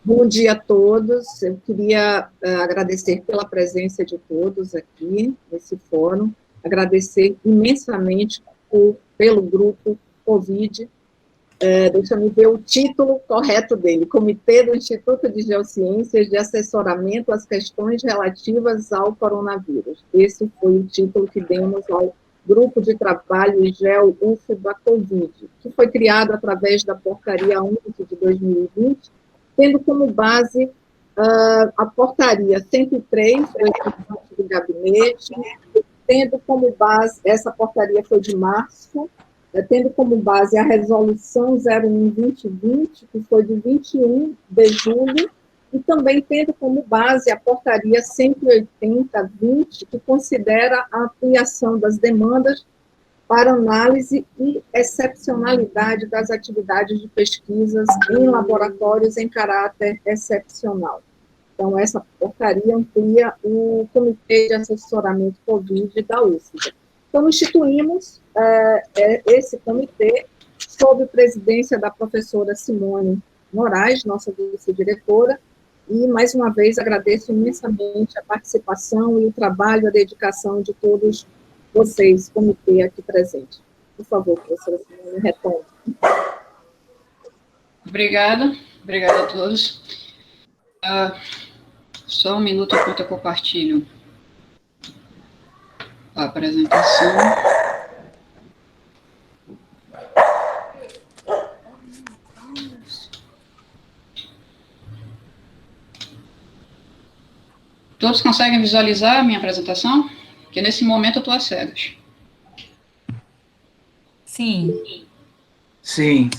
Bom dia a todos. Eu queria agradecer pela presença de todos aqui nesse fórum, agradecer imensamente pelo grupo Covid. Deixa eu ver o título correto dele: Comitê do Instituto de Geociências de Assessoramento às Questões Relativas ao Coronavírus. Esse foi o título que demos ao Grupo de Trabalho GEO-UFBA-Covid, que foi criado através da Portaria 11 de 2020, tendo como base a Portaria 103 do Gabinete, tendo como base, essa portaria foi de março, tendo como base a Resolução 01/2020, que foi de 21 de julho, e também tendo como base a Portaria 180/20, que considera a ampliação das demandas para análise e excepcionalidade das atividades de pesquisas em laboratórios em caráter excepcional. Então, essa portaria amplia o Comitê de Assessoramento Covid da UFBA. Então, instituímos esse comitê sob presidência da professora Simone Moraes, nossa vice-diretora, e, mais uma vez, agradeço imensamente a participação e o trabalho, a dedicação de todos vocês, comitê aqui presente. Por favor, professora Simone, retome. Obrigada a todos. Só um minuto enquanto eu compartilho a apresentação. Todos conseguem visualizar a minha apresentação? Porque nesse momento eu estou às cegas. Sim. Sim.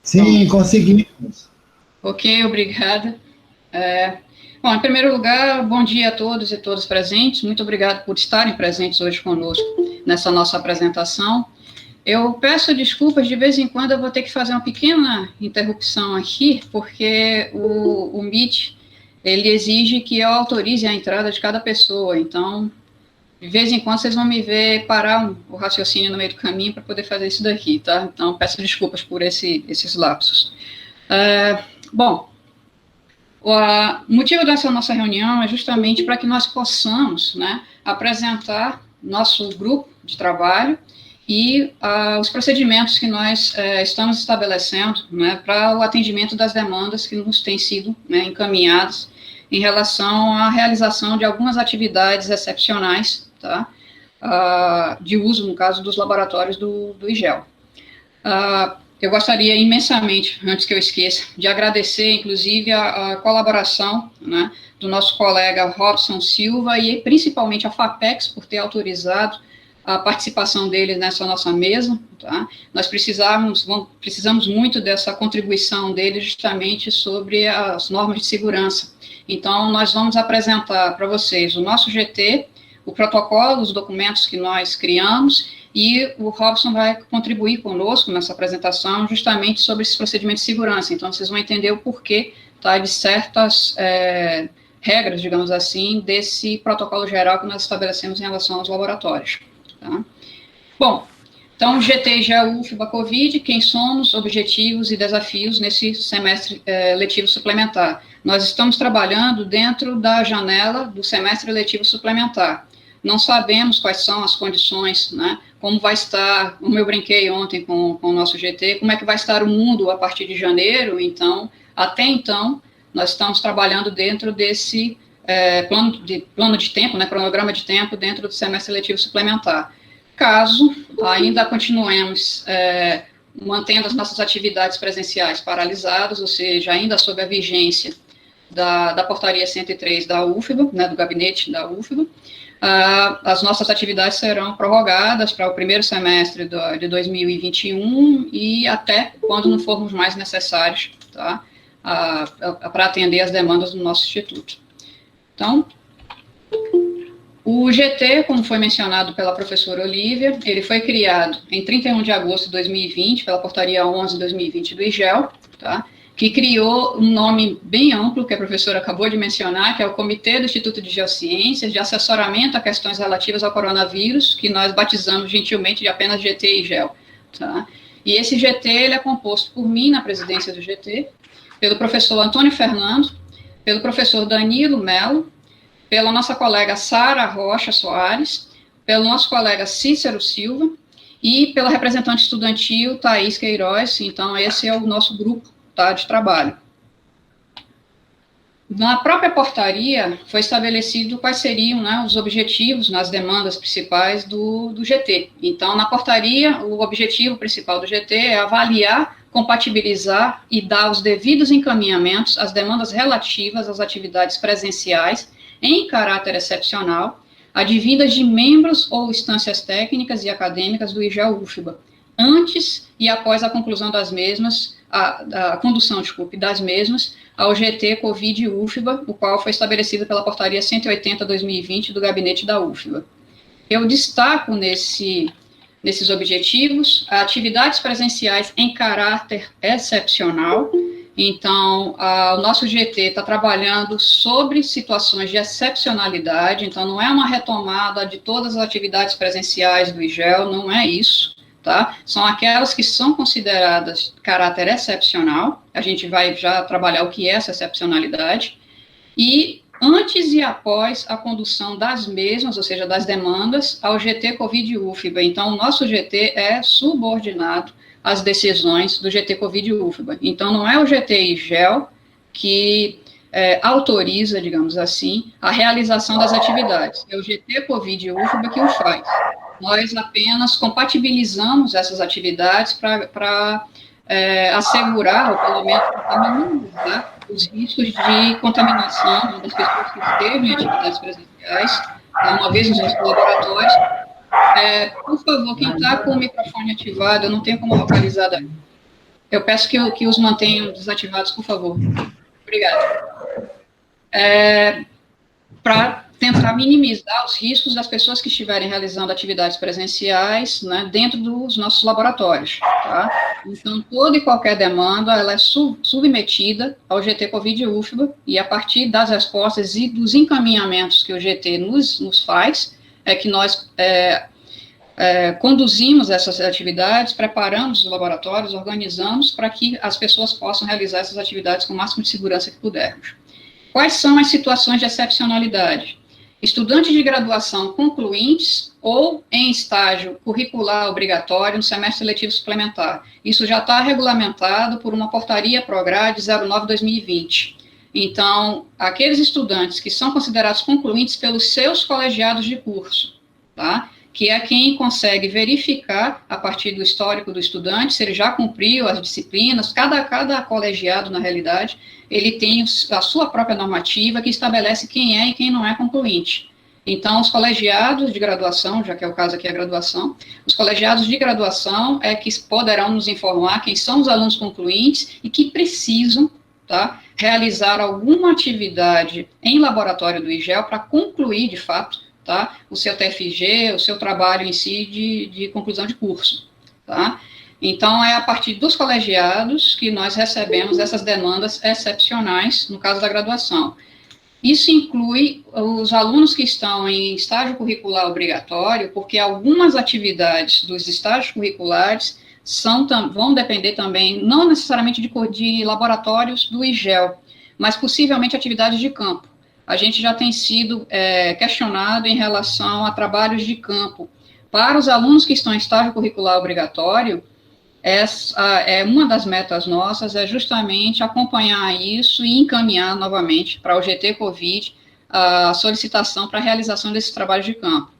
Sim, conseguimos. Ok, obrigada. Bom, em primeiro lugar, bom dia a todos e todas presentes. Muito obrigado por estarem presentes hoje conosco nessa nossa apresentação. Eu peço desculpas, de vez em quando eu vou ter que fazer uma pequena interrupção aqui, porque o Meet, ele exige que eu autorize a entrada de cada pessoa. Então, de vez em quando vocês vão me ver parar o raciocínio no meio do caminho para poder fazer isso daqui, tá? Então, peço desculpas por esses lapsos. Bom, o motivo dessa nossa reunião é justamente para que nós possamos, né, apresentar nosso grupo de trabalho e os procedimentos que nós estamos estabelecendo, né, para o atendimento das demandas que nos têm sido, né, encaminhadas em relação à realização de algumas atividades excepcionais, tá, de uso, no caso, dos laboratórios do IGEL. Eu gostaria imensamente, antes que eu esqueça, de agradecer, inclusive, a colaboração, né, do nosso colega Robson Silva e principalmente a FAPEX por ter autorizado a participação dele nessa nossa mesa, tá? Nós precisamos muito dessa contribuição dele justamente sobre as normas de segurança. Então, nós vamos apresentar para vocês o nosso GT, o protocolo, os documentos que nós criamos, e o Robson vai contribuir conosco nessa apresentação justamente sobre esses procedimentos de segurança. Então, vocês vão entender o porquê, tá, de certas regras, digamos assim, desse protocolo geral que nós estabelecemos em relação aos laboratórios. Tá? Bom, então, GT, GEO, UFBA, Covid, quem somos, objetivos e desafios nesse semestre letivo suplementar. Nós estamos trabalhando dentro da janela do semestre letivo suplementar. Não sabemos quais são as condições, né, como vai estar, como eu brinquei ontem com o nosso GT, como é que vai estar o mundo a partir de janeiro. Então, até então, nós estamos trabalhando dentro desse plano de tempo, né, cronograma de tempo dentro do semestre letivo suplementar. Caso ainda continuemos mantendo as nossas atividades presenciais paralisadas, ou seja, ainda sob a vigência da portaria 103 da UFBA, né, do gabinete da UFBA, as nossas atividades serão prorrogadas para o primeiro semestre de 2021 e até quando não formos mais necessários, tá, para atender as demandas do nosso instituto. Então, o GT, como foi mencionado pela professora Olívia, ele foi criado em 31 de agosto de 2020, pela portaria 11 de 2020 do IGEL, tá, que criou um nome bem amplo, que a professora acabou de mencionar, que é o Comitê do Instituto de Geociências de Assessoramento a Questões Relativas ao Coronavírus, que nós batizamos gentilmente de apenas GT e IGEL. Tá? E esse GT ele é composto por mim, na presidência do GT, pelo professor Antônio Fernando, pelo professor Danilo Melo, pela nossa colega Sara Rocha Soares, pelo nosso colega Cícero Silva e pela representante estudantil Thaís Queiroz. Então, esse é o nosso grupo, tá, de trabalho. Na própria portaria, foi estabelecido quais seriam, né, os objetivos nas demandas principais do GT. Então, na portaria, o objetivo principal do GT é avaliar, compatibilizar e dar os devidos encaminhamentos às demandas relativas às atividades presenciais em caráter excepcional, advindas de membros ou instâncias técnicas e acadêmicas do IGEL-UFBA, antes e após a conclusão das mesmas, a condução, das mesmas, ao GT Covid-UFBA, o qual foi estabelecido pela portaria 180/2020 do gabinete da UFBA. Eu destaco nesses objetivos atividades presenciais em caráter excepcional. Então, o nosso GT está trabalhando sobre situações de excepcionalidade, então não é uma retomada de todas as atividades presenciais do IGEL, não é isso, tá? São aquelas que são consideradas de caráter excepcional, a gente vai já trabalhar o que é essa excepcionalidade, e antes e após a condução das mesmas, ou seja, das demandas, ao GT Covid-UFBA. Então, o nosso GT é subordinado às decisões do GT Covid-UFBA. Então, não é o GT IGEL que autoriza, digamos assim, a realização das atividades. É o GT Covid-UFBA que o faz. Nós apenas compatibilizamos essas atividades para assegurar, ou pelo menos minimizar, os riscos de contaminação das pessoas que estejam em atividades presenciais, uma vez nos nossos laboratórios. Por favor, quem está com o microfone ativado, eu não tenho como localizar daí. Eu peço que os mantenham desativados, por favor. Obrigada. Para tentar minimizar os riscos das pessoas que estiverem realizando atividades presenciais, né, dentro dos nossos laboratórios, tá? Então, toda e qualquer demanda, ela é submetida ao GT Covid-UFBA, e a partir das respostas e dos encaminhamentos que o GT nos faz, é que nós conduzimos essas atividades, preparamos os laboratórios, organizamos para que as pessoas possam realizar essas atividades com o máximo de segurança que pudermos. Quais são as situações de excepcionalidade? Estudantes de graduação concluintes ou em estágio curricular obrigatório no semestre letivo suplementar. Isso já está regulamentado por uma portaria Prograde 09/2020. Então, aqueles estudantes que são considerados concluintes pelos seus colegiados de curso, tá? Que é quem consegue verificar, a partir do histórico do estudante, se ele já cumpriu as disciplinas. Cada colegiado, na realidade, ele tem a sua própria normativa que estabelece quem é e quem não é concluinte. Então, os colegiados de graduação, já que é o caso aqui a graduação, os colegiados de graduação é que poderão nos informar quem são os alunos concluintes e que precisam, tá, realizar alguma atividade em laboratório do IGEL para concluir, de fato, tá, o seu TFG, o seu trabalho em si de conclusão de curso, tá? Então, é a partir dos colegiados que nós recebemos essas demandas excepcionais, no caso da graduação. Isso inclui os alunos que estão em estágio curricular obrigatório, porque algumas atividades dos estágios curriculares vão depender também, não necessariamente de laboratórios do IGEL, mas possivelmente atividades de campo. A gente já tem sido questionado em relação a trabalhos de campo. Para os alunos que estão em estágio curricular obrigatório, uma das metas nossas é justamente acompanhar isso e encaminhar novamente para o GT Covid a solicitação para a realização desses trabalhos de campo.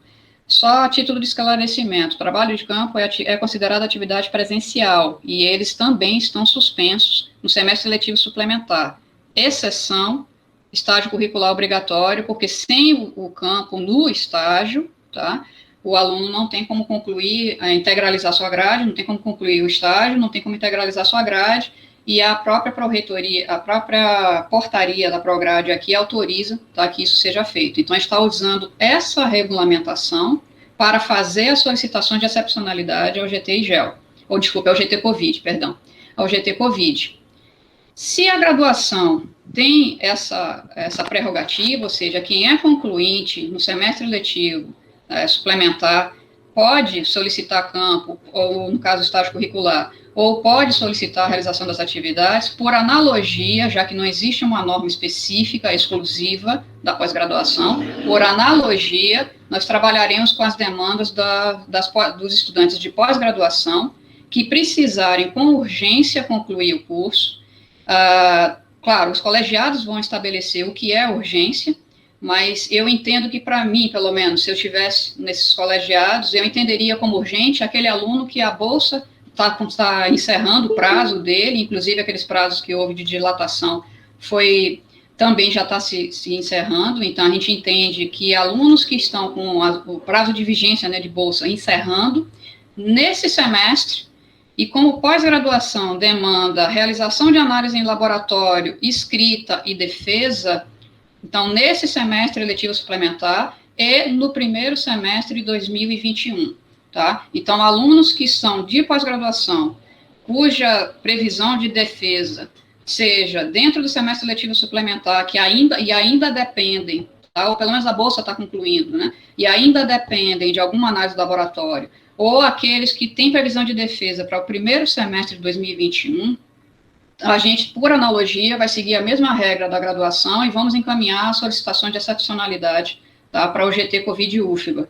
Só a título de esclarecimento, trabalho de campo é considerado atividade presencial e eles também estão suspensos no semestre letivo suplementar. Exceção, estágio curricular obrigatório, porque sem o campo no estágio, tá, o aluno não tem como concluir, integralizar sua grade, não tem como concluir o estágio, não tem como integralizar sua grade, e a própria pró-reitoria, a própria portaria da Prograde aqui autoriza, tá, que isso seja feito. Então, a gente está usando essa regulamentação para fazer as solicitações de excepcionalidade ao GT IGEL, ou desculpa, ao GT Covid, perdão, ao GT Covid. Se a graduação tem essa prerrogativa, ou seja, quem é concluinte no semestre letivo suplementar pode solicitar campo, ou no caso estágio curricular, ou pode solicitar a realização das atividades, por analogia, já que não existe uma norma específica, exclusiva da pós-graduação, por analogia, nós trabalharemos com as demandas dos estudantes de pós-graduação que precisarem com urgência concluir o curso. Claro, os colegiados vão estabelecer o que é urgência, mas eu entendo que, para mim, pelo menos, se eu estivesse nesses colegiados, eu entenderia como urgente aquele aluno que a bolsa está encerrando o prazo dele, inclusive aqueles prazos que houve de dilatação também já está se encerrando, então a gente entende que alunos que estão com o prazo de vigência, né, de bolsa encerrando, nesse semestre, e como pós-graduação demanda a realização de análise em laboratório, escrita e defesa, então nesse semestre eletivo suplementar e no primeiro semestre de 2021. Tá? Então, alunos que são de pós-graduação, cuja previsão de defesa seja dentro do semestre letivo suplementar, que ainda dependem, tá? Ou pelo menos a bolsa está concluindo, né? E ainda dependem de alguma análise do laboratório, ou aqueles que têm previsão de defesa para o primeiro semestre de 2021, a gente, por analogia, vai seguir a mesma regra da graduação e vamos encaminhar a solicitação de excepcionalidade, tá? Para o GT Covid e UFBA.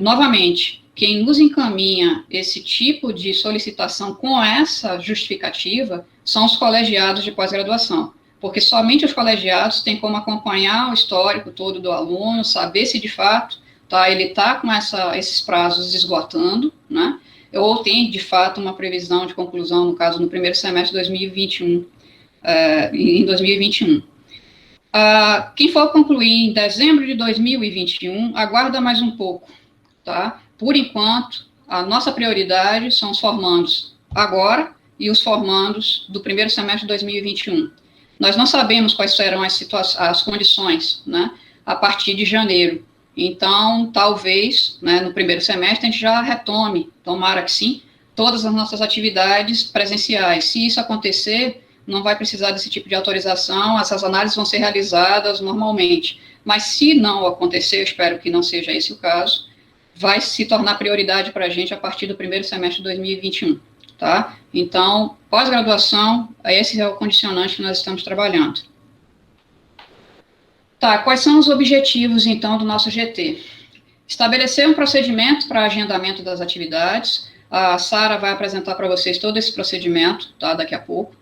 Novamente, quem nos encaminha esse tipo de solicitação com essa justificativa são os colegiados de pós-graduação, porque somente os colegiados têm como acompanhar o histórico todo do aluno, saber se de fato ele está com esses prazos esgotando, né, ou tem de fato uma previsão de conclusão, no caso, no primeiro semestre de 2021, em 2021. Quem for concluir em dezembro de 2021, aguarda mais um pouco, tá? Por enquanto, a nossa prioridade são os formandos agora e os formandos do primeiro semestre de 2021. Nós não sabemos quais serão as condições, né, a partir de janeiro. Então, talvez, né, no primeiro semestre, a gente já retome, tomara que sim, todas as nossas atividades presenciais. Se isso acontecer, não vai precisar desse tipo de autorização, essas análises vão ser realizadas normalmente. Mas se não acontecer, eu espero que não seja esse o caso, vai se tornar prioridade para a gente a partir do primeiro semestre de 2021, tá? Então, pós-graduação, esse é o condicionante que nós estamos trabalhando. Tá, quais são os objetivos, então, do nosso GT? Estabelecer um procedimento para agendamento das atividades, a Sara vai apresentar para vocês todo esse procedimento, tá, daqui a pouco.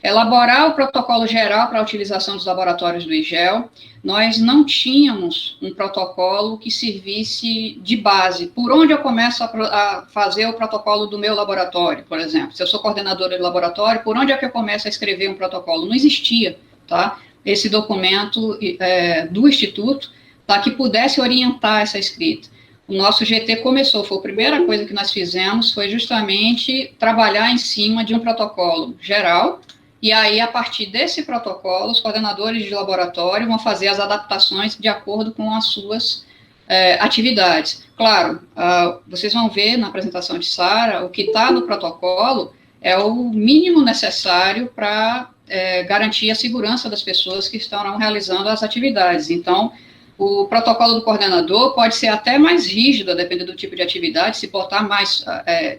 Elaborar o protocolo geral para a utilização dos laboratórios do IGEL. Nós não tínhamos um protocolo que servisse de base. Por onde eu começo a fazer o protocolo do meu laboratório, por exemplo? Se eu sou coordenadora de laboratório, por onde é que eu começo a escrever um protocolo? Não existia, tá? Esse documento do Instituto, tá, que pudesse orientar essa escrita. O nosso GT começou, foi a primeira coisa que nós fizemos, foi justamente trabalhar em cima de um protocolo geral. E aí, a partir desse protocolo, os coordenadores de laboratório vão fazer as adaptações de acordo com as suas atividades. Claro, vocês vão ver na apresentação de Sara, o que está no protocolo é o mínimo necessário para garantir a segurança das pessoas que estarão realizando as atividades. Então, o protocolo do coordenador pode ser até mais rígido, dependendo do tipo de atividade, se botar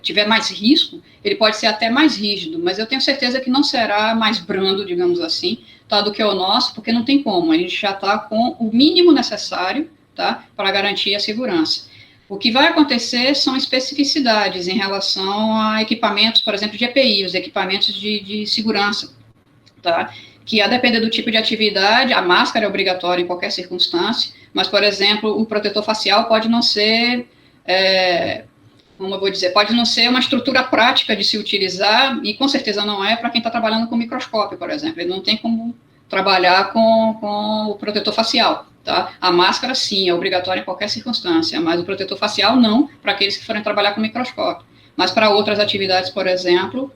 tiver mais risco, ele pode ser até mais rígido, mas eu tenho certeza que não será mais brando, digamos assim, tá, do que o nosso, porque não tem como, a gente já está com o mínimo necessário, tá, para garantir a segurança. O que vai acontecer são especificidades em relação a equipamentos, por exemplo, de EPI, os equipamentos de segurança, tá, que a depender do tipo de atividade, a máscara é obrigatória em qualquer circunstância, mas, por exemplo, o protetor facial pode não ser, como eu vou dizer, pode não ser uma estrutura prática de se utilizar, e com certeza não é para quem está trabalhando com microscópio, por exemplo, ele não tem como trabalhar com o protetor facial, tá? A máscara, sim, é obrigatória em qualquer circunstância, mas o protetor facial não, para aqueles que forem trabalhar com microscópio. Mas para outras atividades, por exemplo,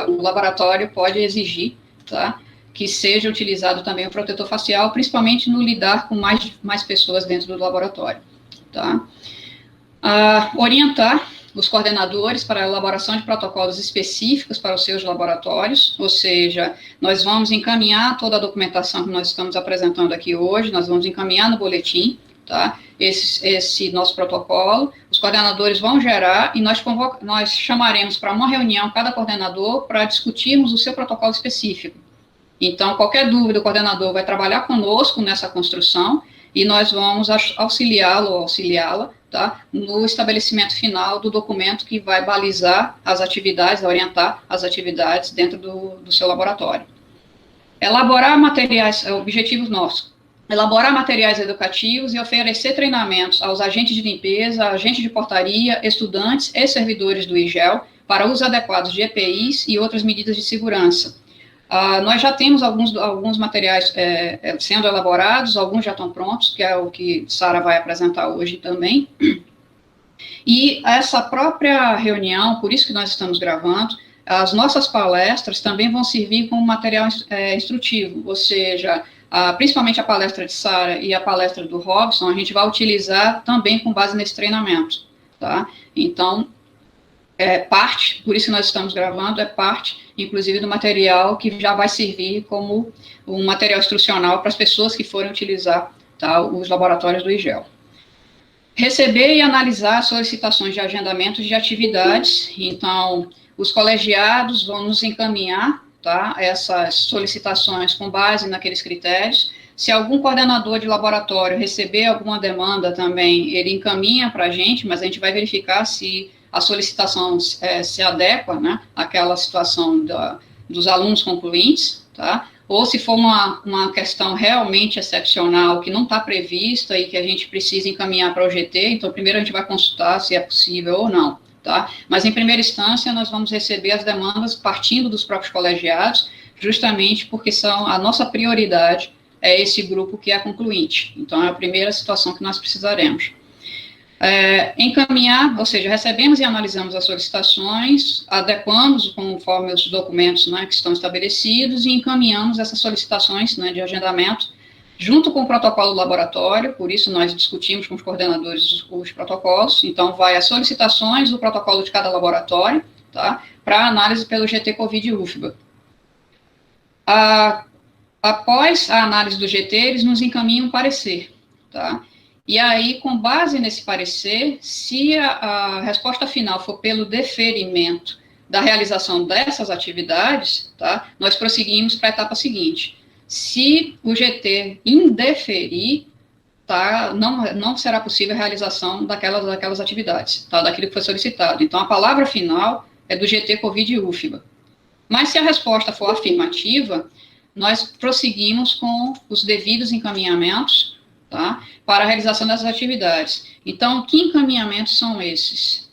o laboratório pode exigir, tá, que seja utilizado também o protetor facial, principalmente no lidar com mais pessoas dentro do laboratório, tá? Orientar os coordenadores para a elaboração de protocolos específicos para os seus laboratórios, ou seja, nós vamos encaminhar toda a documentação que nós estamos apresentando aqui hoje, nós vamos encaminhar no boletim tá? Esse nosso protocolo, os coordenadores vão gerar e nós chamaremos para uma reunião cada coordenador para discutirmos o seu protocolo específico. Então, qualquer dúvida, o coordenador vai trabalhar conosco nessa construção e nós vamos auxiliá-lo ou auxiliá-la, tá, no estabelecimento final do documento que vai balizar as atividades, orientar as atividades dentro do seu laboratório. Elaborar materiais, objetivos nossos, elaborar materiais educativos e oferecer treinamentos aos agentes de limpeza, agentes de portaria, estudantes e servidores do IGEL para uso adequado de EPIs e outras medidas de segurança. Nós já temos alguns materiais sendo elaborados, alguns já estão prontos, que é o que Sara vai apresentar hoje também. E essa própria reunião, por isso que nós estamos gravando, as nossas palestras também vão servir como material instrutivo, ou seja, principalmente a palestra de Sara e a palestra do Robson, a gente vai utilizar também com base nesse treinamento, tá? Então, por isso que nós estamos gravando, parte, inclusive, do material que já vai servir como um material instrucional para as pessoas que forem utilizar, tá, os laboratórios do IGEL. Receber e analisar solicitações de agendamentos de atividades, então, os colegiados vão nos encaminhar, tá, essas solicitações com base naqueles critérios. Se algum coordenador de laboratório receber alguma demanda também, ele encaminha para a gente, mas a gente vai verificar se a solicitação se adequa, né, àquela situação dos alunos concluintes, tá? Ou se for uma questão realmente excepcional, que não está prevista e que a gente precisa encaminhar para o GT, então primeiro a gente vai consultar se é possível ou não, tá? Mas em primeira instância nós vamos receber as demandas partindo dos próprios colegiados, justamente porque a nossa prioridade é esse grupo que é concluinte. Então é a primeira situação que nós precisaremos. Encaminhar, ou seja, recebemos e analisamos as solicitações, adequamos conforme os documentos, né, que estão estabelecidos e encaminhamos essas solicitações, né, de agendamento junto com o protocolo do laboratório, por isso nós discutimos com os coordenadores os protocolos, então vai as solicitações do protocolo de cada laboratório, tá, para análise pelo GT Covid-UFBA. Após a análise do GT, eles nos encaminham um parecer, tá. E aí, com base nesse parecer, se a resposta final for pelo deferimento da realização dessas atividades, tá, nós prosseguimos para a etapa seguinte. Se o GT indeferir, tá, não será possível a realização daquelas atividades, tá, daquilo que foi solicitado. Então, a palavra final é do GT Covid-UFBA. Mas se a resposta for afirmativa, nós prosseguimos com os devidos encaminhamentos, tá, para a realização dessas atividades. Então, que encaminhamentos são esses?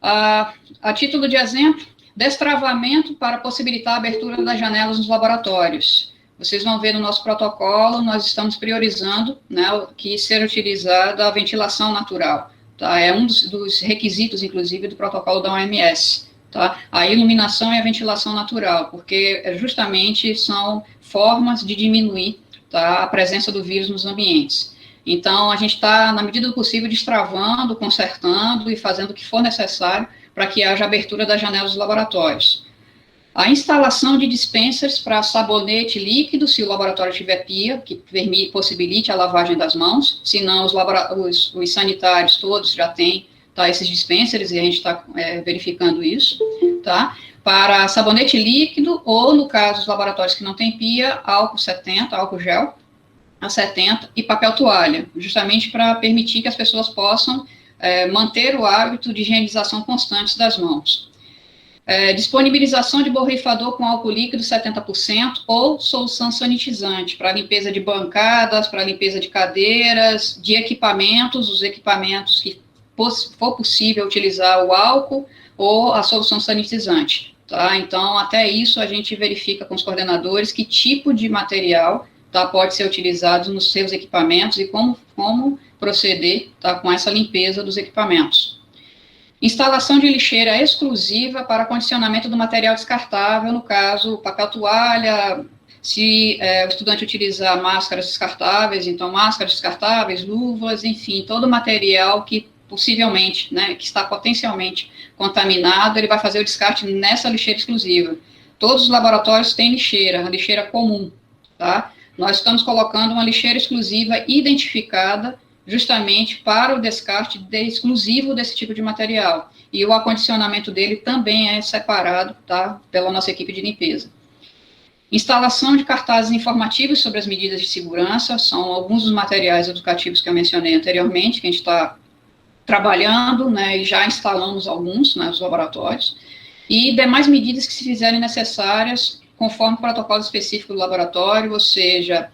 A título de exemplo, destravamento para possibilitar a abertura das janelas nos laboratórios. Vocês vão ver no nosso protocolo, nós estamos priorizando, né, que ser utilizada a ventilação natural, tá? É um dos requisitos, inclusive, do protocolo da OMS, tá? A iluminação e a ventilação natural, porque justamente são formas de diminuir, tá, a presença do vírus nos ambientes. Então, a gente está, na medida do possível, destravando, consertando e fazendo o que for necessário para que haja abertura das janelas dos laboratórios. A instalação de dispensers para sabonete líquido, se o laboratório tiver pia, que possibilite a lavagem das mãos, senão os sanitários todos já têm, tá, esses dispensers, e a gente está verificando isso, tá? Para sabonete líquido, ou, no caso, os laboratórios que não têm pia, álcool 70, álcool gel a 70 e papel toalha, justamente para permitir que as pessoas possam manter o hábito de higienização constante das mãos. Disponibilização de borrifador com álcool líquido 70% ou solução sanitizante para limpeza de bancadas, para limpeza de cadeiras, de equipamentos, os equipamentos que for possível utilizar o álcool ou a solução sanitizante. Tá? Então, até isso a gente verifica com os coordenadores que tipo de material, tá, pode ser utilizado nos seus equipamentos e como proceder, tá, com essa limpeza dos equipamentos. Instalação de lixeira exclusiva para condicionamento do material descartável, no caso, papel toalha, se o estudante utilizar máscaras descartáveis, então máscaras descartáveis, luvas, enfim, todo material que possivelmente, né, que está potencialmente contaminado, ele vai fazer o descarte nessa lixeira exclusiva. Todos os laboratórios têm lixeira, a lixeira comum, tá? Nós estamos colocando uma lixeira exclusiva identificada justamente para o descarte exclusivo desse tipo de material. E o acondicionamento dele também é separado, tá, pela nossa equipe de limpeza. Instalação de cartazes informativos sobre as medidas de segurança, são alguns dos materiais educativos que eu mencionei anteriormente, que a gente está trabalhando, né, e já instalamos alguns, né, nos laboratórios, e demais medidas que se fizerem necessárias, conforme o protocolo específico do laboratório, ou seja,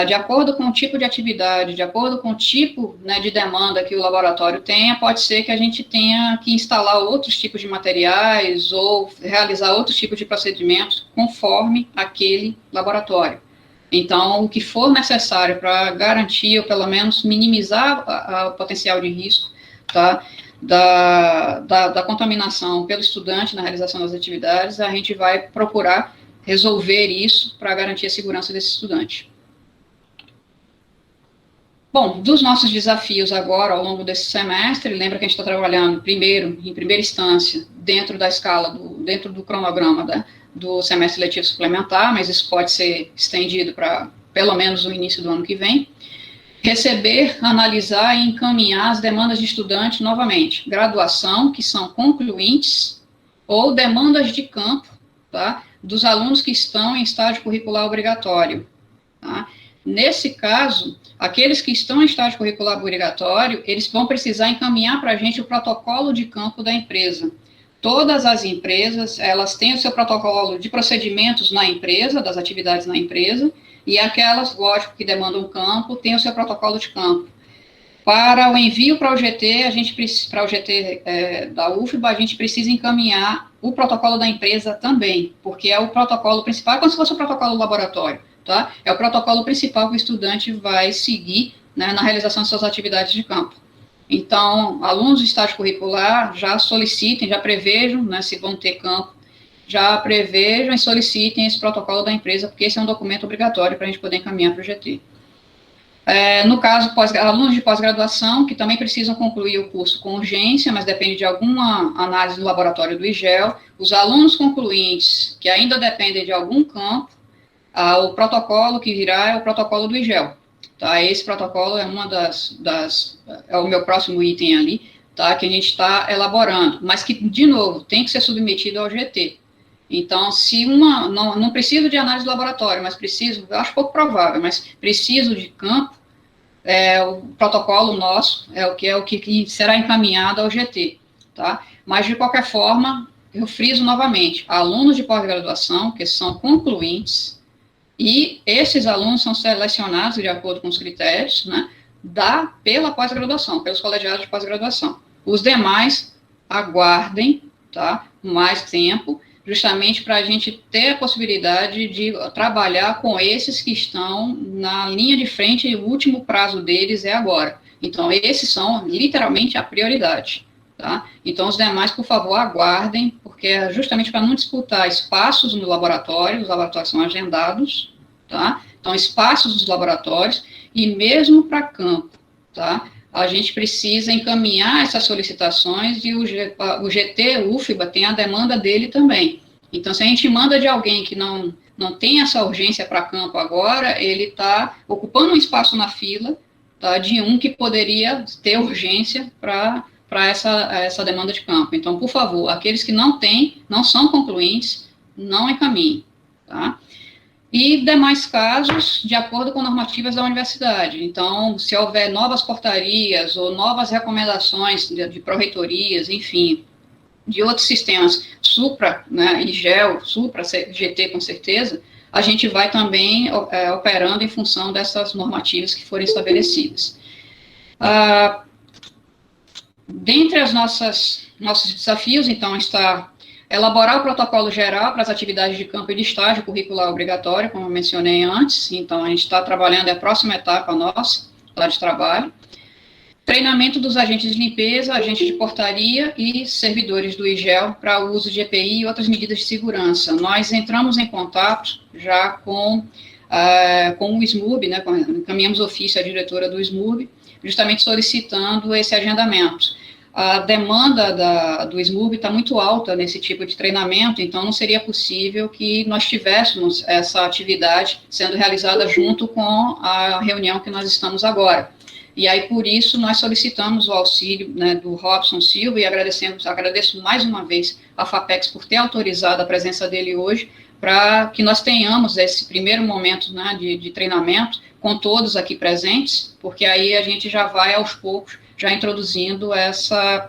de acordo com o tipo de atividade, de acordo com o tipo, né, de demanda que o laboratório tenha, pode ser que a gente tenha que instalar outros tipos de materiais ou realizar outros tipos de procedimentos conforme aquele laboratório. Então, o que for necessário para garantir ou pelo menos minimizar o potencial de risco, tá, da contaminação pelo estudante na realização das atividades, a gente vai procurar resolver isso para garantir a segurança desse estudante. Bom, dos nossos desafios agora, ao longo desse semestre, lembra que a gente está trabalhando primeiro, em primeira instância, dentro da escala, dentro do cronograma, né, do semestre letivo suplementar, mas isso pode ser estendido para pelo menos o início do ano que vem. Receber, analisar e encaminhar as demandas de estudante novamente. Graduação, que são concluintes, ou demandas de campo, tá, dos alunos que estão em estágio curricular obrigatório. Tá? Nesse caso, aqueles que estão em estágio curricular obrigatório, eles vão precisar encaminhar para a gente o protocolo de campo da empresa. Todas as empresas, elas têm o seu protocolo de procedimentos na empresa, das atividades na empresa, e aquelas, lógico, que demandam campo, têm o seu protocolo de campo. Para o envio para o GT, para o GT da UFBA, a gente precisa encaminhar o protocolo da empresa também, porque é o protocolo principal, é como se fosse o protocolo do laboratório, tá? É o protocolo principal que o estudante vai seguir, né, na realização de suas atividades de campo. Então, alunos do estágio curricular já solicitem, já prevejam, né, se vão ter campo, já prevejam e solicitem esse protocolo da empresa, porque esse é um documento obrigatório para a gente poder encaminhar para o GT. No caso, alunos de pós-graduação, que também precisam concluir o curso com urgência, mas depende de alguma análise do laboratório do IGEL, os alunos concluintes, que ainda dependem de algum campo, o protocolo que virá é o protocolo do IGEL. Tá? Esse protocolo é é o meu próximo item ali, tá? Que a gente está elaborando, mas que, de novo, tem que ser submetido ao GT. Então, se não preciso de análise do laboratório, mas preciso, eu acho pouco provável, mas preciso de campo, o protocolo nosso é o que será encaminhado ao GT, tá? Mas, de qualquer forma, eu friso novamente, alunos de pós-graduação, que são concluintes, e esses alunos são selecionados de acordo com os critérios, né, pela pós-graduação, pelos colegiados de pós-graduação. Os demais, aguardem, tá, mais tempo, justamente para a gente ter a possibilidade de trabalhar com esses que estão na linha de frente e o último prazo deles é agora. Então, esses são literalmente a prioridade, tá? Então, os demais, por favor, aguardem, porque é justamente para não disputar espaços no laboratório, os laboratórios são agendados, tá? Então, espaços dos laboratórios e mesmo para campo, tá? A gente precisa encaminhar essas solicitações e o GT, o UFBA, tem a demanda dele também. Então, se a gente manda de alguém que não tem essa urgência para campo agora, ele está ocupando um espaço na fila, tá, de um que poderia ter urgência para essa demanda de campo. Então, por favor, aqueles que não são concluintes, não encaminhem, tá? E demais casos, de acordo com normativas da universidade. Então, se houver novas portarias ou novas recomendações de pró-reitorias, enfim, de outros sistemas, Supra, né, IGEL, Supra, GT com certeza, a gente vai também operando em função dessas normativas que forem estabelecidas. Dentre os nossos desafios, então, está elaborar o protocolo geral para as atividades de campo e de estágio curricular obrigatório, como eu mencionei antes. Então, a gente está trabalhando, é a próxima etapa nossa, lá de trabalho. Treinamento dos agentes de limpeza, agentes de portaria e servidores do IGEL para o uso de EPI e outras medidas de segurança. Nós entramos em contato já com o SMUB, né, encaminhamos ofício à diretora do SMUB, justamente solicitando esse agendamento. A demanda do SMUB está muito alta nesse tipo de treinamento, então não seria possível que nós tivéssemos essa atividade sendo realizada junto com a reunião que nós estamos agora. E aí, por isso, nós solicitamos o auxílio, né, do Robson Silva, e agradeço mais uma vez a FAPEX por ter autorizado a presença dele hoje, para que nós tenhamos esse primeiro momento, né, de treinamento com todos aqui presentes, porque aí a gente já vai, aos poucos, já introduzindo essa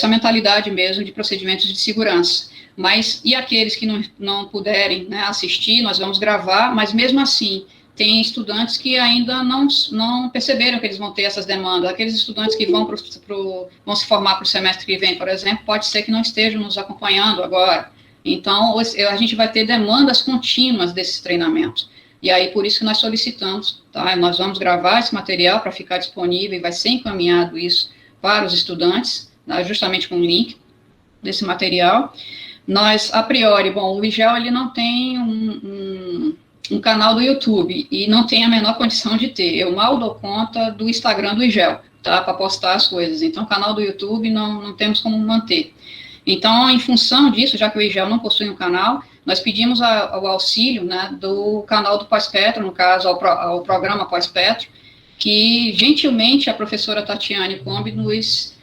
mentalidade mesmo de procedimentos de segurança. Mas, e aqueles que não puderem, né, assistir, nós vamos gravar, mas mesmo assim, tem estudantes que ainda não perceberam que eles vão ter essas demandas. Aqueles estudantes que vão se formar para o semestre que vem, por exemplo, pode ser que não estejam nos acompanhando agora. Então, a gente vai ter demandas contínuas desses treinamentos. E aí, por isso que nós solicitamos, tá? Nós vamos gravar esse material para ficar disponível e vai ser encaminhado isso para os estudantes, tá? Justamente com o link desse material. Nós, a priori, bom, o IGEL, ele não tem um canal do YouTube e não tem a menor condição de ter. Eu mal dou conta do Instagram do IGEL, tá? Para postar as coisas. Então, o canal do YouTube não temos como manter. Então, em função disso, já que o IGEL não possui um canal, nós pedimos o auxílio, né, do canal do Pós-Petro, no caso, ao programa Pós-Petro, que, gentilmente, a professora Tatiane Combi nos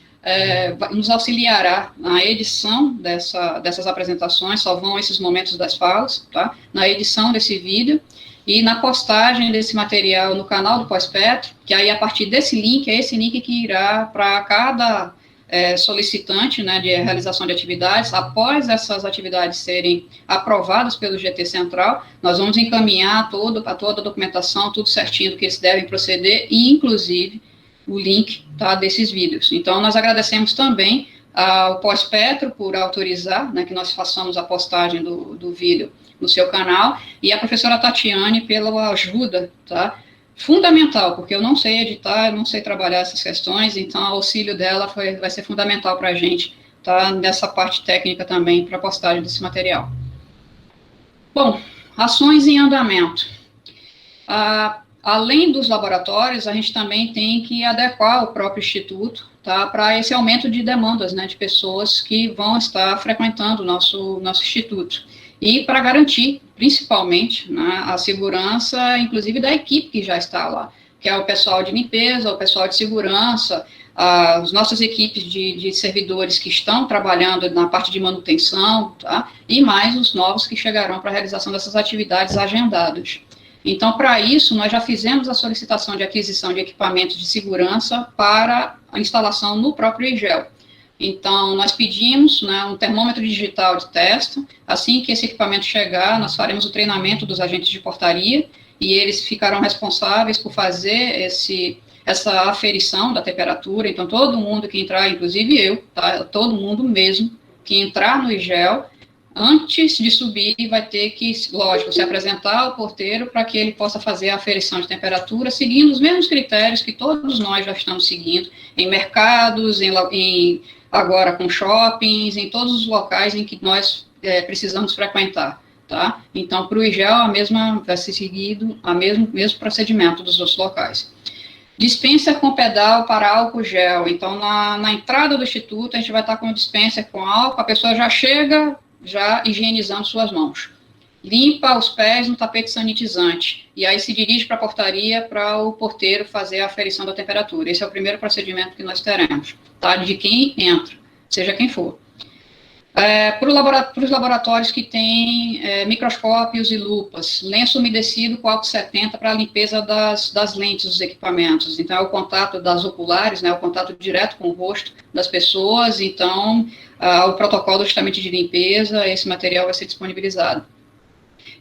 auxiliará na edição dessas apresentações, só vão esses momentos das falas, tá? Na edição desse vídeo e na postagem desse material no canal do Pós-Petro, que aí, a partir desse link, é esse link que irá para cada solicitante, né, de realização de atividades. Após essas atividades serem aprovadas pelo GT Central, nós vamos encaminhar toda a documentação, tudo certinho do que eles devem proceder, e, inclusive, o link, tá, desses vídeos. Então, nós agradecemos também ao Pós-Petro por autorizar, né, que nós façamos a postagem do vídeo no seu canal, e a professora Tatiane pela ajuda, tá, fundamental, porque eu não sei editar, eu não sei trabalhar essas questões, então o auxílio dela vai ser fundamental para a gente, tá, nessa parte técnica também, para a postagem desse material. Bom, ações em andamento. Além dos laboratórios, a gente também tem que adequar o próprio instituto, tá, para esse aumento de demandas, né, de pessoas que vão estar frequentando o nosso instituto. E para garantir, principalmente, né, a segurança, inclusive, da equipe que já está lá, que é o pessoal de limpeza, o pessoal de segurança, as nossas equipes de servidores que estão trabalhando na parte de manutenção, tá, e mais os novos que chegarão para a realização dessas atividades agendadas. Então, para isso, nós já fizemos a solicitação de aquisição de equipamentos de segurança para a instalação no próprio IGEL. Então, nós pedimos, né, um termômetro digital de teste. Assim que esse equipamento chegar, nós faremos o treinamento dos agentes de portaria e eles ficarão responsáveis por fazer essa aferição da temperatura. Então, todo mundo que entrar, inclusive eu, tá, todo mundo mesmo, que entrar no IGEL, antes de subir, vai ter que, lógico, se apresentar ao porteiro para que ele possa fazer a aferição de temperatura, seguindo os mesmos critérios que todos nós já estamos seguindo em mercados, agora com shoppings, em todos os locais em que nós precisamos frequentar, tá? Então, para o IGEL, vai ser seguido o mesmo procedimento dos outros locais. Dispensa com pedal para álcool gel. Então, na entrada do instituto, a gente vai estar com dispensa com álcool, a pessoa já chega já higienizando suas mãos. Limpa os pés no tapete sanitizante, e aí se dirige para a portaria para o porteiro fazer a aferição da temperatura. Esse é o primeiro procedimento que nós teremos, tá? De quem entra, seja quem for. Para os laboratórios que têm microscópios e lupas, lenço umedecido com álcool 70 para a limpeza das lentes dos equipamentos. Então, é o contato das oculares, né, o contato direto com o rosto das pessoas. Então, o protocolo justamente de limpeza, esse material vai ser disponibilizado.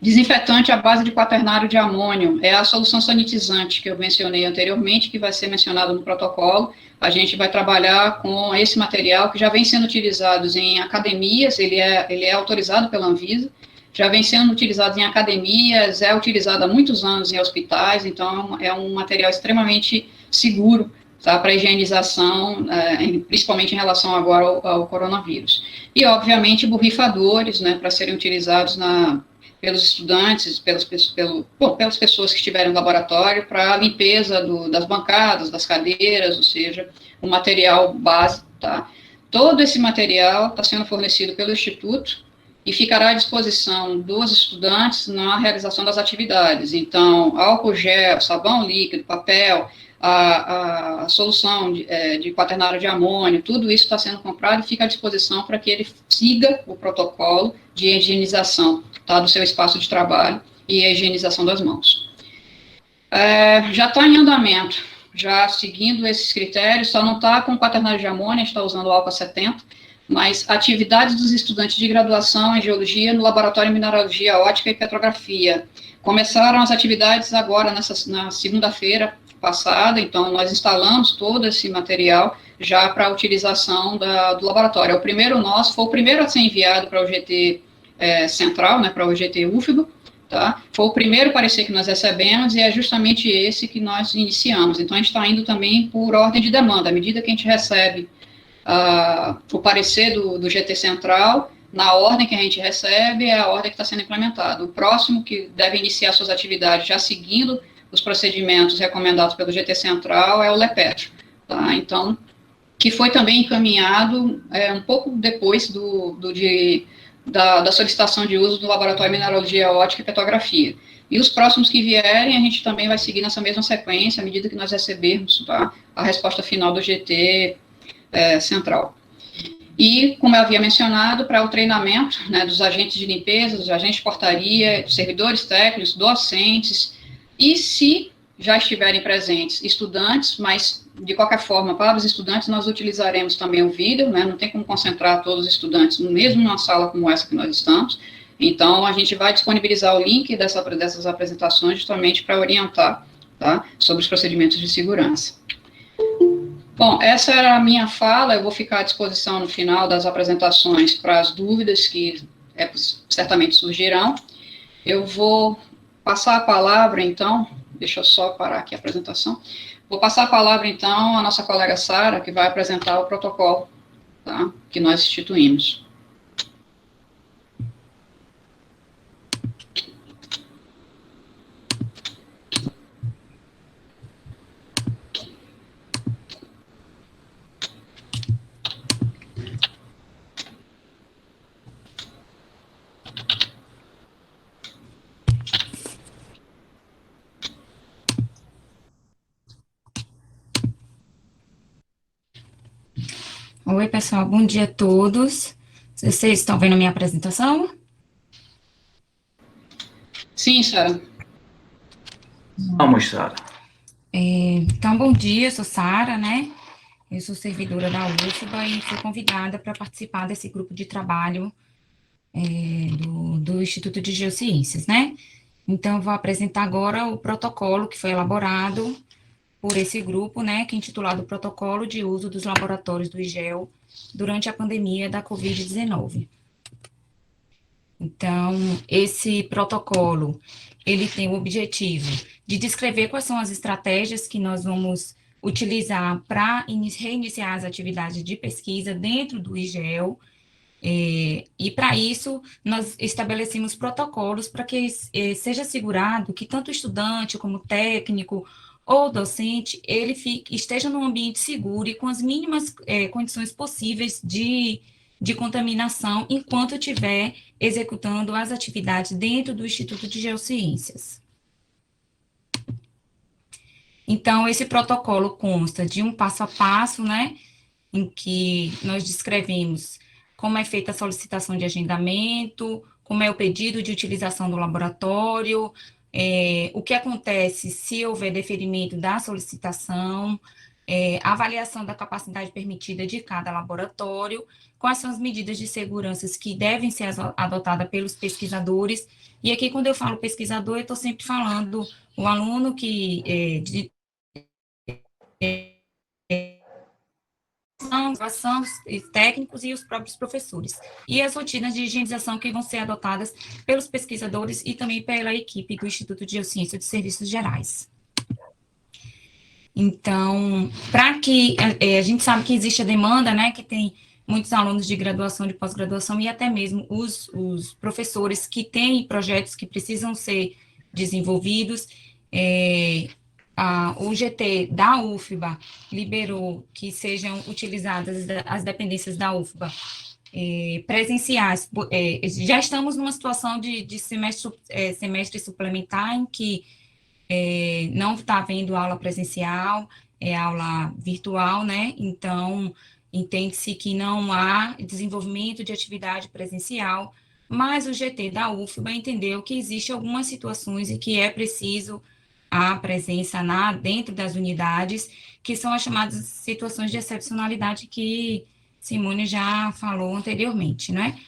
Desinfetante à base de quaternário de amônio, é a solução sanitizante que eu mencionei anteriormente, que vai ser mencionado no protocolo. A gente vai trabalhar com esse material que já vem sendo utilizado em academias, ele é autorizado pela Anvisa, já vem sendo utilizado em academias, é utilizado há muitos anos em hospitais, então é um material extremamente seguro, tá, para higienização, principalmente em relação agora ao coronavírus. E, obviamente, borrifadores, né, para serem utilizados pelos estudantes, pelas pessoas que estiverem no laboratório, para a limpeza das bancadas, das cadeiras, ou seja, o material base, tá? Todo esse material está sendo fornecido pelo Instituto e ficará à disposição dos estudantes na realização das atividades. Então, álcool gel, sabão líquido, papel, a solução de quaternário de amônio, tudo isso está sendo comprado e fica à disposição para que ele siga o protocolo de higienização, tá, do seu espaço de trabalho e a higienização das mãos. Já está em andamento, já seguindo esses critérios, só não está com quaternário de amônio, a gente está usando o álcool 70, mas atividades dos estudantes de graduação em geologia no laboratório de mineralogia ótica e petrografia. Começaram as atividades agora, na segunda-feira passada, então nós instalamos todo esse material já para a utilização do laboratório. Foi o primeiro a ser enviado para o GT Central, né, para o GT UFBA, tá? Foi o primeiro parecer que nós recebemos e é justamente esse que nós iniciamos. Então, a gente está indo também por ordem de demanda. À medida que a gente recebe o parecer do GT Central, na ordem que a gente recebe, é a ordem que está sendo implementada. O próximo que deve iniciar suas atividades já seguindo os procedimentos recomendados pelo GT Central é o LEPETRO, tá? Então, que foi também encaminhado um pouco depois da solicitação de uso do Laboratório de Mineralogia Ótica e Petrografia. E os próximos que vierem, a gente também vai seguir nessa mesma sequência, à medida que nós recebermos, tá, a resposta final do GT Central. E, como eu havia mencionado, para o treinamento, né, dos agentes de limpeza, dos agentes de portaria, dos servidores técnicos, docentes, e se já estiverem presentes estudantes, mas, de qualquer forma, para os estudantes, nós utilizaremos também o vídeo, né, não tem como concentrar todos os estudantes mesmo numa sala como essa que nós estamos, então a gente vai disponibilizar o link dessas apresentações justamente para orientar, tá, sobre os procedimentos de segurança. Bom, essa era a minha fala, eu vou ficar à disposição no final das apresentações para as dúvidas que certamente surgirão. Eu vou passar a palavra, então, deixa eu só parar aqui a apresentação. Vou passar a palavra, então, à nossa colega Sara, que vai apresentar o protocolo, tá, que nós instituímos. Oi, pessoal, bom dia a todos. Vocês estão vendo a minha apresentação? Sim, Sara. Vamos, Sara. Então, bom dia, eu sou Sara, né? Eu sou servidora da UFBA e fui convidada para participar desse grupo de trabalho do Instituto de Geociências, né? Então, eu vou apresentar agora o protocolo que foi elaborado por esse grupo, né, que é intitulado Protocolo de Uso dos Laboratórios do IGEL durante a pandemia da Covid-19. Então, esse protocolo, ele tem o objetivo de descrever quais são as estratégias que nós vamos utilizar para reiniciar as atividades de pesquisa dentro do IGEL, e para isso nós estabelecemos protocolos para que seja assegurado que tanto o estudante como o técnico ou docente, ele esteja num ambiente seguro e com as mínimas condições possíveis de contaminação enquanto estiver executando as atividades dentro do Instituto de Geociências. Então, esse protocolo consta de um passo a passo, né, em que nós descrevemos como é feita a solicitação de agendamento, como é o pedido de utilização do laboratório, o que acontece se houver deferimento da solicitação, a avaliação da capacidade permitida de cada laboratório, quais são as medidas de segurança que devem ser adotadas pelos pesquisadores, e aqui quando eu falo pesquisador, eu estou sempre falando o aluno que são técnicos e os próprios professores, e as rotinas de higienização que vão ser adotadas pelos pesquisadores e também pela equipe do Instituto de Geociência de Serviços Gerais. Então, para que a gente sabe que existe a demanda, né, que tem muitos alunos de graduação, de pós-graduação e até mesmo os professores que têm projetos que precisam ser desenvolvidos. O GT da UFBA liberou que sejam utilizadas as dependências da UFBA presenciais. Já estamos numa situação de semestre suplementar em que não está havendo aula presencial, é aula virtual, né? Então, entende-se que não há desenvolvimento de atividade presencial, mas o GT da UFBA entendeu que existe algumas situações em que é preciso a presença dentro das unidades, que são as chamadas situações de excepcionalidade que Simone já falou anteriormente, né?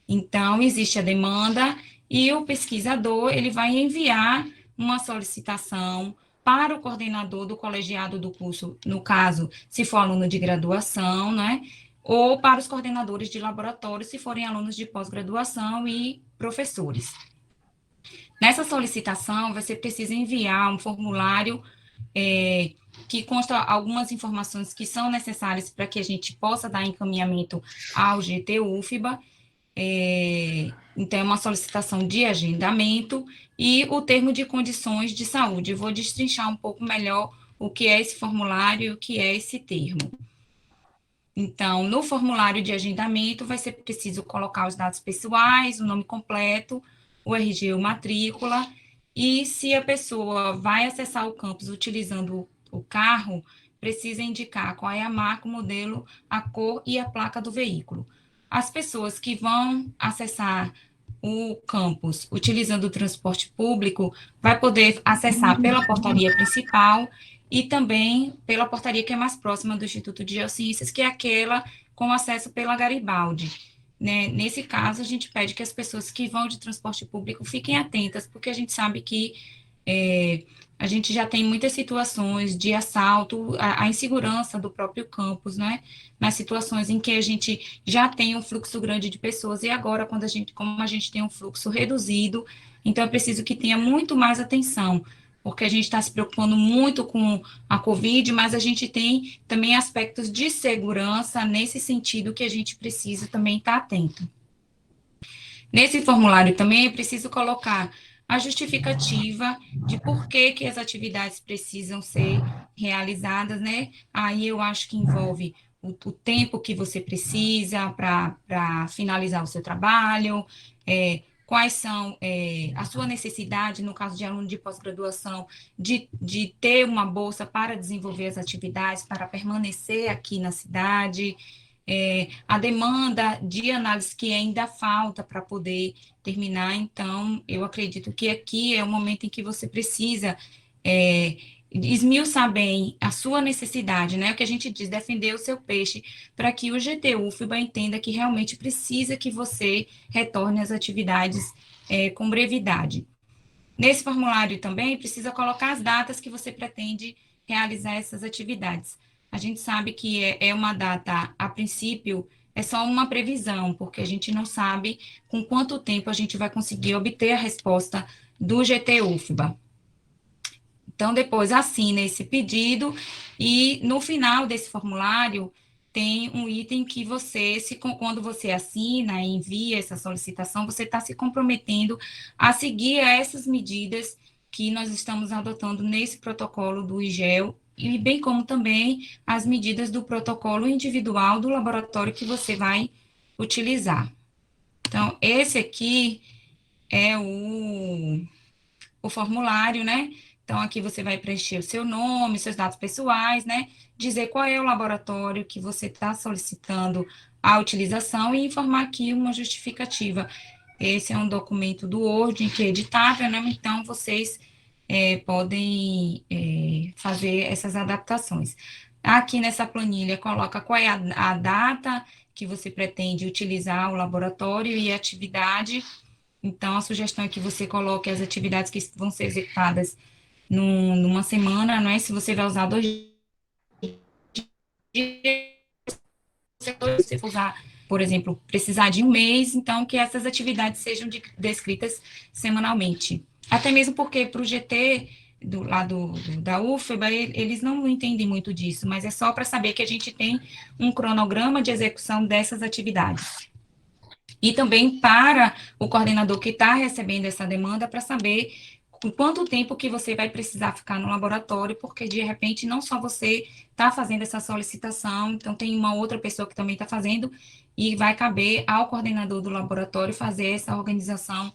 Então, existe a demanda e o pesquisador, ele vai enviar uma solicitação para o coordenador do colegiado do curso, no caso, se for aluno de graduação, né? Ou para os coordenadores de laboratório, se forem alunos de pós-graduação e professores. Nessa solicitação, você precisa enviar um formulário que consta algumas informações que são necessárias para que a gente possa dar encaminhamento ao GT-UFBA. Então, é uma solicitação de agendamento e o termo de condições de saúde. Eu vou destrinchar um pouco melhor o que é esse formulário e o que é esse termo. Então, no formulário de agendamento, vai ser preciso colocar os dados pessoais, o nome completo, o RG ou matrícula, e se a pessoa vai acessar o campus utilizando o carro, precisa indicar qual é a marca, o modelo, a cor e a placa do veículo. As pessoas que vão acessar o campus utilizando o transporte público vai poder acessar pela portaria principal e também pela portaria que é mais próxima do Instituto de Geociências, que é aquela com acesso pela Garibaldi. Né? Nesse caso, a gente pede que as pessoas que vão de transporte público fiquem atentas, porque a gente sabe que a gente já tem muitas situações de assalto, a insegurança do próprio campus, né? Nas situações em que a gente já tem um fluxo grande de pessoas, e agora, como a gente tem um fluxo reduzido, então é preciso que tenha muito mais atenção, porque a gente está se preocupando muito com a Covid, mas a gente tem também aspectos de segurança nesse sentido que a gente precisa também estar atento. Nesse formulário também é preciso colocar a justificativa de por que as atividades precisam ser realizadas, né? Aí eu acho que envolve o tempo que você precisa para finalizar o seu trabalho, quais são a sua necessidade, no caso de aluno de pós-graduação, de ter uma bolsa para desenvolver as atividades, para permanecer aqui na cidade, a demanda de análise que ainda falta para poder terminar. Então, eu acredito que aqui é o momento em que você precisa esmiuçar bem a sua necessidade, né? O que a gente diz, defender o seu peixe, para que o GT-UFBA entenda que realmente precisa que você retorne às atividades com brevidade. Nesse formulário também precisa colocar as datas que você pretende realizar essas atividades. A gente sabe que é uma data, a princípio, é só uma previsão, porque a gente não sabe com quanto tempo a gente vai conseguir obter a resposta do GT-UFBA. Então, depois assina esse pedido e no final desse formulário tem um item que você, quando você assina e envia essa solicitação, você está se comprometendo a seguir essas medidas que nós estamos adotando nesse protocolo do IGEL, e bem como também as medidas do protocolo individual do laboratório que você vai utilizar. Então, esse aqui é o formulário, né? Então, aqui você vai preencher o seu nome, seus dados pessoais, né? Dizer qual é o laboratório que você está solicitando a utilização e informar aqui uma justificativa. Esse é um documento do Word, que é editável, né? Então, vocês podem fazer essas adaptações. Aqui nessa planilha, coloca qual é a data que você pretende utilizar o laboratório e a atividade. Então, a sugestão é que você coloque as atividades que vão ser executadas numa semana, não é? Se você vai usar 2 dias, se você for usar, por exemplo, precisar de um mês, então que essas atividades sejam descritas semanalmente. Até mesmo porque para o GT, da UFBA, eles não entendem muito disso, mas é só para saber que a gente tem um cronograma de execução dessas atividades. E também para o coordenador que está recebendo essa demanda, para saber com quanto tempo que você vai precisar ficar no laboratório, porque, de repente, não só você está fazendo essa solicitação, então tem uma outra pessoa que também está fazendo, e vai caber ao coordenador do laboratório fazer essa organização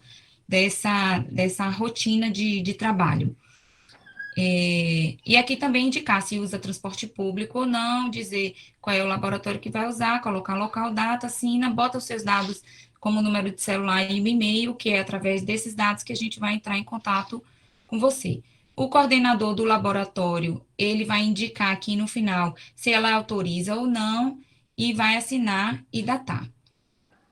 dessa rotina de trabalho. E aqui também indicar se usa transporte público ou não, dizer qual é o laboratório que vai usar, colocar local, data, assina, bota os seus dados como número de celular e e-mail, que é através desses dados que a gente vai entrar em contato com você. O coordenador do laboratório, ele vai indicar aqui no final se ela autoriza ou não e vai assinar e datar.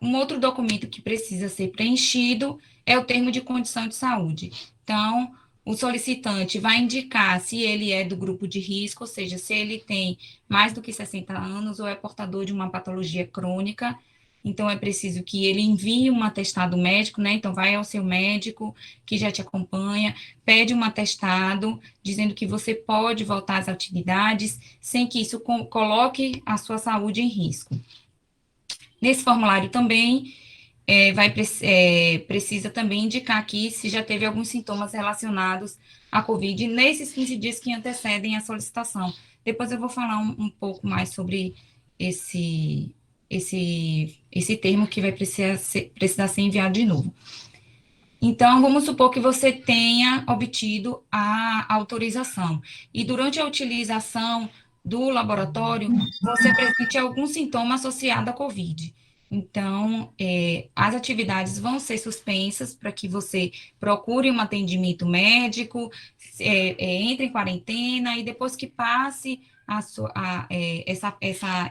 Um outro documento que precisa ser preenchido é o termo de condição de saúde. Então, o solicitante vai indicar se ele é do grupo de risco, ou seja, se ele tem mais do que 60 anos ou é portador de uma patologia crônica. Então, é preciso que ele envie um atestado médico, né? Então, vai ao seu médico que já te acompanha, pede um atestado dizendo que você pode voltar às atividades sem que isso coloque a sua saúde em risco. Nesse formulário também precisa também indicar aqui se já teve alguns sintomas relacionados à COVID nesses 15 dias que antecedem a solicitação. Depois eu vou falar um pouco mais sobre esse termo que vai precisar ser enviado de novo. Então, vamos supor que você tenha obtido a autorização e durante a utilização do laboratório, você apresente algum sintoma associado à COVID. Então, as atividades vão ser suspensas para que você procure um atendimento médico, entre em quarentena e depois que passe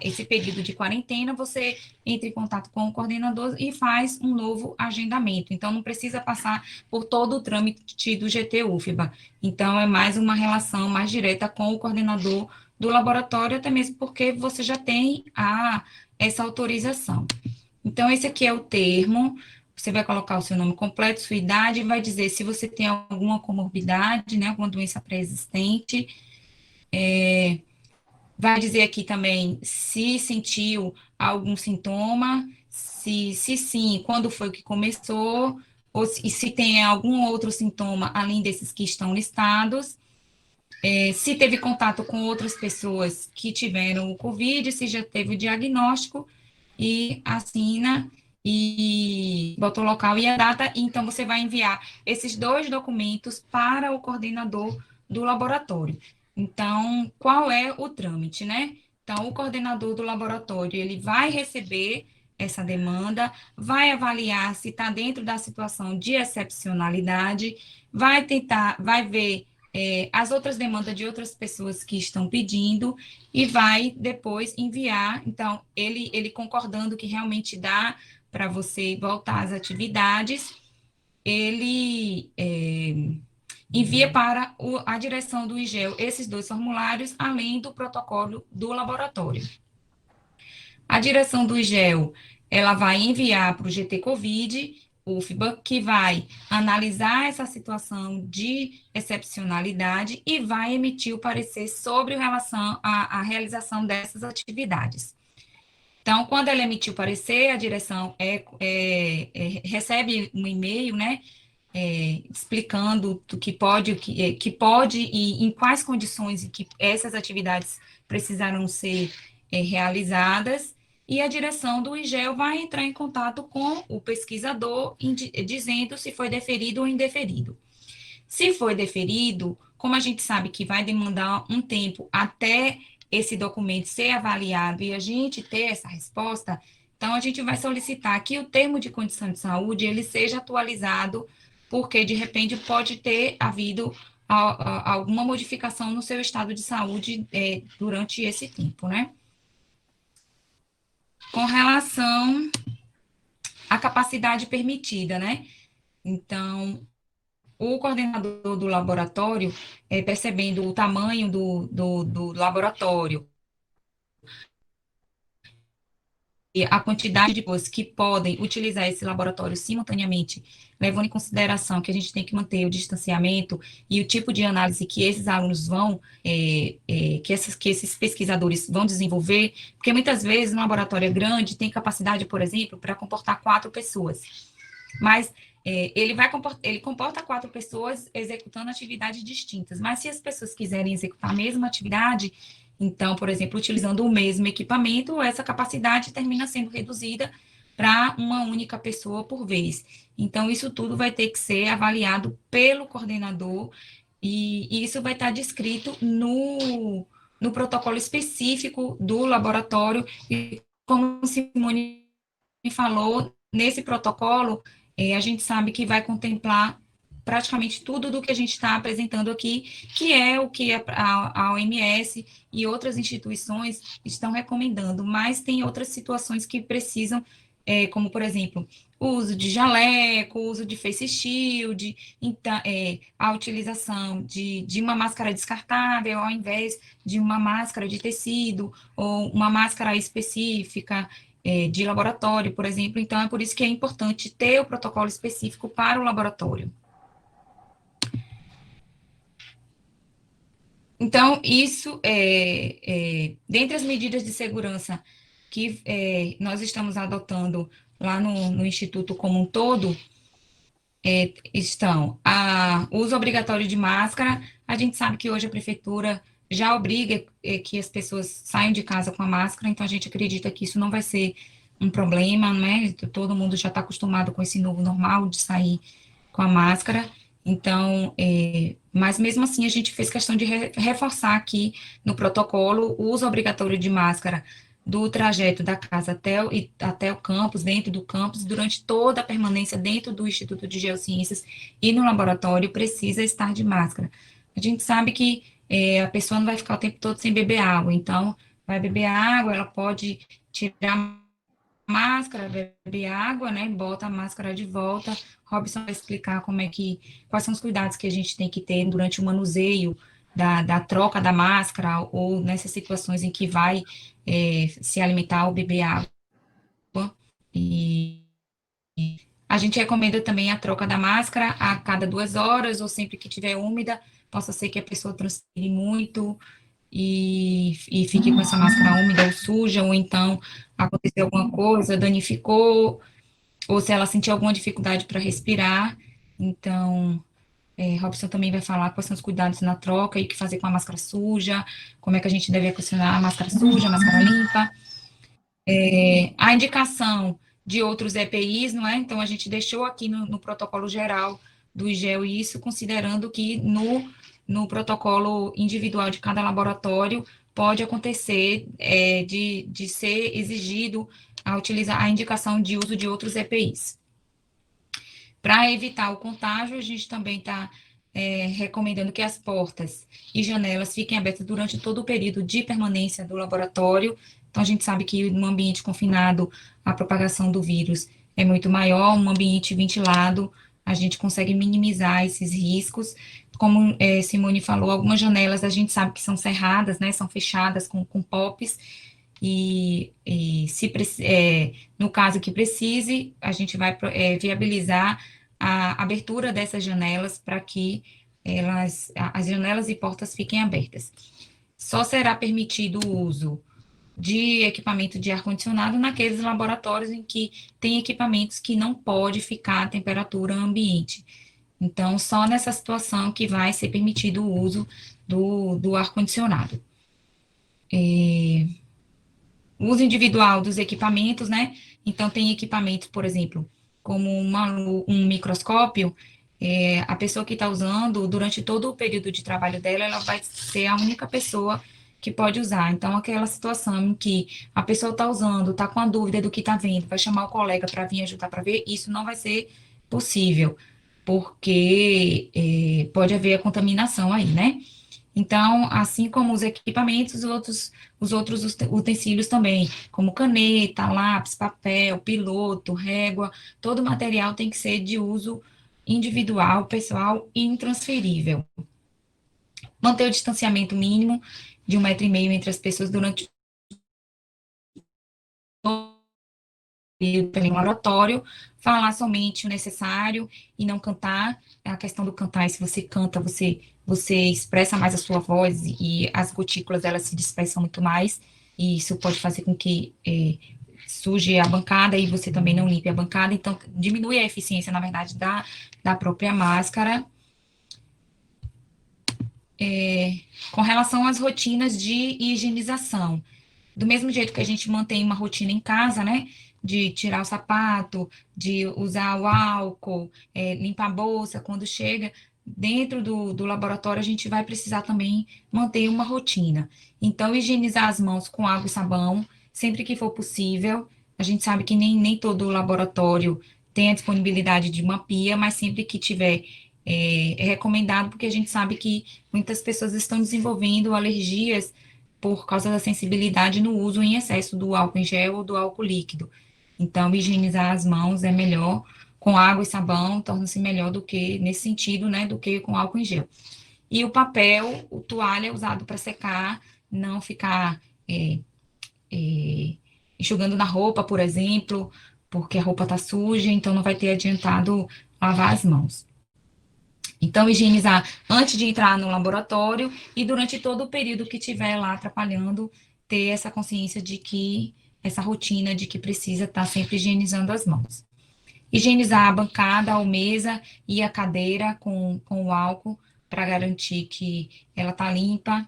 esse período de quarentena, você entra em contato com o coordenador e faz um novo agendamento. Então, não precisa passar por todo o trâmite do GT-UFBA. Então, é mais uma relação mais direta com o coordenador do laboratório, até mesmo porque você já tem essa autorização. Então, esse aqui é o termo. Você vai colocar o seu nome completo, sua idade, e vai dizer se você tem alguma comorbidade, né, alguma doença pré-existente. Vai dizer aqui também se sentiu algum sintoma, se sim, quando foi que começou, ou se tem algum outro sintoma além desses que estão listados, se teve contato com outras pessoas que tiveram o COVID, se já teve o diagnóstico, e assina e bota o local e a data, e então você vai enviar esses 2 documentos para o coordenador do laboratório. Então, qual é o trâmite, né? Então, o coordenador do laboratório, ele vai receber essa demanda, vai avaliar se está dentro da situação de excepcionalidade, vai ver as outras demandas de outras pessoas que estão pedindo e vai depois enviar. Então, ele concordando que realmente dá para você voltar às atividades, ele envia para a direção do IGEL esses 2 formulários, além do protocolo do laboratório. A direção do IGEL, ela vai enviar para o GT Covid, UFBA, que vai analisar essa situação de excepcionalidade e vai emitir o parecer sobre relação à realização dessas atividades. Então, quando ela emitir o parecer, a direção recebe um e-mail, né, explicando o que pode, que pode e em quais condições que essas atividades precisarão ser realizadas, e a direção do IGEL vai entrar em contato com o pesquisador, dizendo se foi deferido ou indeferido. Se foi deferido, como a gente sabe que vai demandar um tempo até esse documento ser avaliado e a gente ter essa resposta, então a gente vai solicitar que o termo de condição de saúde ele seja atualizado, porque de repente pode ter havido alguma modificação no seu estado de saúde durante esse tempo, né? Com relação à capacidade permitida, né? Então, o coordenador do laboratório, percebendo o tamanho do laboratório e a quantidade de pessoas que podem utilizar esse laboratório simultaneamente, levando em consideração que a gente tem que manter o distanciamento e o tipo de análise que esses alunos vão, que esses pesquisadores vão desenvolver, porque muitas vezes um laboratório grande tem capacidade, por exemplo, para comportar 4 pessoas, mas ele comporta 4 pessoas executando atividades distintas, mas se as pessoas quiserem executar a mesma atividade, então, por exemplo, utilizando o mesmo equipamento, essa capacidade termina sendo reduzida para uma única pessoa por vez. Então, isso tudo vai ter que ser avaliado pelo coordenador E isso vai estar descrito no protocolo específico do laboratório, e como Simone falou, nesse protocolo, a gente sabe que vai contemplar praticamente tudo do que a gente está apresentando aqui, que é o que a OMS e outras instituições estão recomendando, mas tem outras situações que precisam, como, por exemplo, o uso de jaleco, o uso de face shield, então, a utilização de uma máscara descartável ao invés de uma máscara de tecido, ou uma máscara específica, de laboratório, por exemplo. Então, é por isso que é importante ter o protocolo específico para o laboratório. Então, isso dentre as medidas de segurança que nós estamos adotando lá no Instituto como um todo, estão o uso obrigatório de máscara. A gente sabe que hoje a prefeitura já obriga que as pessoas saiam de casa com a máscara, então a gente acredita que isso não vai ser um problema, né? Todo mundo já está acostumado com esse novo normal de sair com a máscara. Então, mas mesmo assim a gente fez questão de reforçar aqui no protocolo o uso obrigatório de máscara do trajeto da casa até o campus, dentro do campus, durante toda a permanência dentro do Instituto de Geociências e no laboratório, precisa estar de máscara. A gente sabe que a pessoa não vai ficar o tempo todo sem beber água, então, vai beber água, ela pode tirar a máscara, beber água, né, bota a máscara de volta. Robson vai explicar quais são os cuidados que a gente tem que ter durante o manuseio da troca da máscara, ou nessas situações em que vai se alimentar ou beber água. E a gente recomenda também a troca da máscara a cada 2 horas, ou sempre que estiver úmida, possa ser que a pessoa transpire muito e fique com essa máscara úmida ou suja, ou então aconteceu alguma coisa, danificou, ou se ela sentir alguma dificuldade para respirar. Então, Robson também vai falar quais são os cuidados na troca e o que fazer com a máscara suja, como é que a gente deve equacionar a máscara suja, a máscara limpa. A indicação de outros EPIs, não é? Então, a gente deixou aqui no protocolo geral do IGEL isso, considerando que no protocolo individual de cada laboratório pode acontecer de ser exigido a indicação de uso de outros EPIs. Para evitar o contágio, a gente também está recomendando que as portas e janelas fiquem abertas durante todo o período de permanência do laboratório. Então, a gente sabe que no ambiente confinado, a propagação do vírus é muito maior, um ambiente ventilado, a gente consegue minimizar esses riscos. Como Simone falou, algumas janelas a gente sabe que são cerradas, né, são fechadas com POPs, e no caso que precise, a gente vai viabilizar a abertura dessas janelas para que as janelas e portas fiquem abertas. Só será permitido o uso de equipamento de ar-condicionado naqueles laboratórios em que tem equipamentos que não pode ficar a temperatura ambiente. Então, só nessa situação que vai ser permitido o uso do ar-condicionado. O uso individual dos equipamentos, né? Então, tem equipamentos, por exemplo, como um microscópio, a pessoa que está usando, durante todo o período de trabalho dela, ela vai ser a única pessoa que pode usar. Então, aquela situação em que a pessoa está usando, está com a dúvida do que está vendo, vai chamar o colega para vir ajudar para ver, isso não vai ser possível, porque pode haver a contaminação aí, né? Então, assim como os equipamentos, os outros utensílios também, como caneta, lápis, papel, piloto, régua, todo o material tem que ser de uso individual, pessoal e intransferível. Manter o distanciamento mínimo de 1,5 m entre as pessoas durante pelo laboratório, falar somente o necessário e não cantar. A questão do cantar é se você canta, você expressa mais a sua voz e as gotículas, elas se dispersam muito mais, e isso pode fazer com que suje a bancada e você também não limpe a bancada, então diminui a eficiência, na verdade, da própria máscara. Com relação às rotinas de higienização, do mesmo jeito que a gente mantém uma rotina em casa, né, de tirar o sapato, de usar o álcool, limpar a bolsa quando chega, dentro do laboratório, a gente vai precisar também manter uma rotina. Então, higienizar as mãos com água e sabão, sempre que for possível. A gente sabe que nem todo laboratório tem a disponibilidade de uma pia, mas sempre que tiver, é recomendado, porque a gente sabe que muitas pessoas estão desenvolvendo alergias por causa da sensibilidade no uso em excesso do álcool em gel ou do álcool líquido. Então, higienizar as mãos é melhor com água e sabão, torna-se melhor do que, nesse sentido, né, do que com álcool em gel. E o papel, o toalha usado para secar, não ficar enxugando na roupa, por exemplo, porque a roupa está suja, então não vai ter adiantado lavar as mãos. Então, higienizar antes de entrar no laboratório e durante todo o período que estiver lá atrapalhando, ter essa consciência de que, essa rotina de que precisa estar sempre higienizando as mãos. Higienizar a bancada, a mesa e a cadeira com o álcool para garantir que ela está limpa.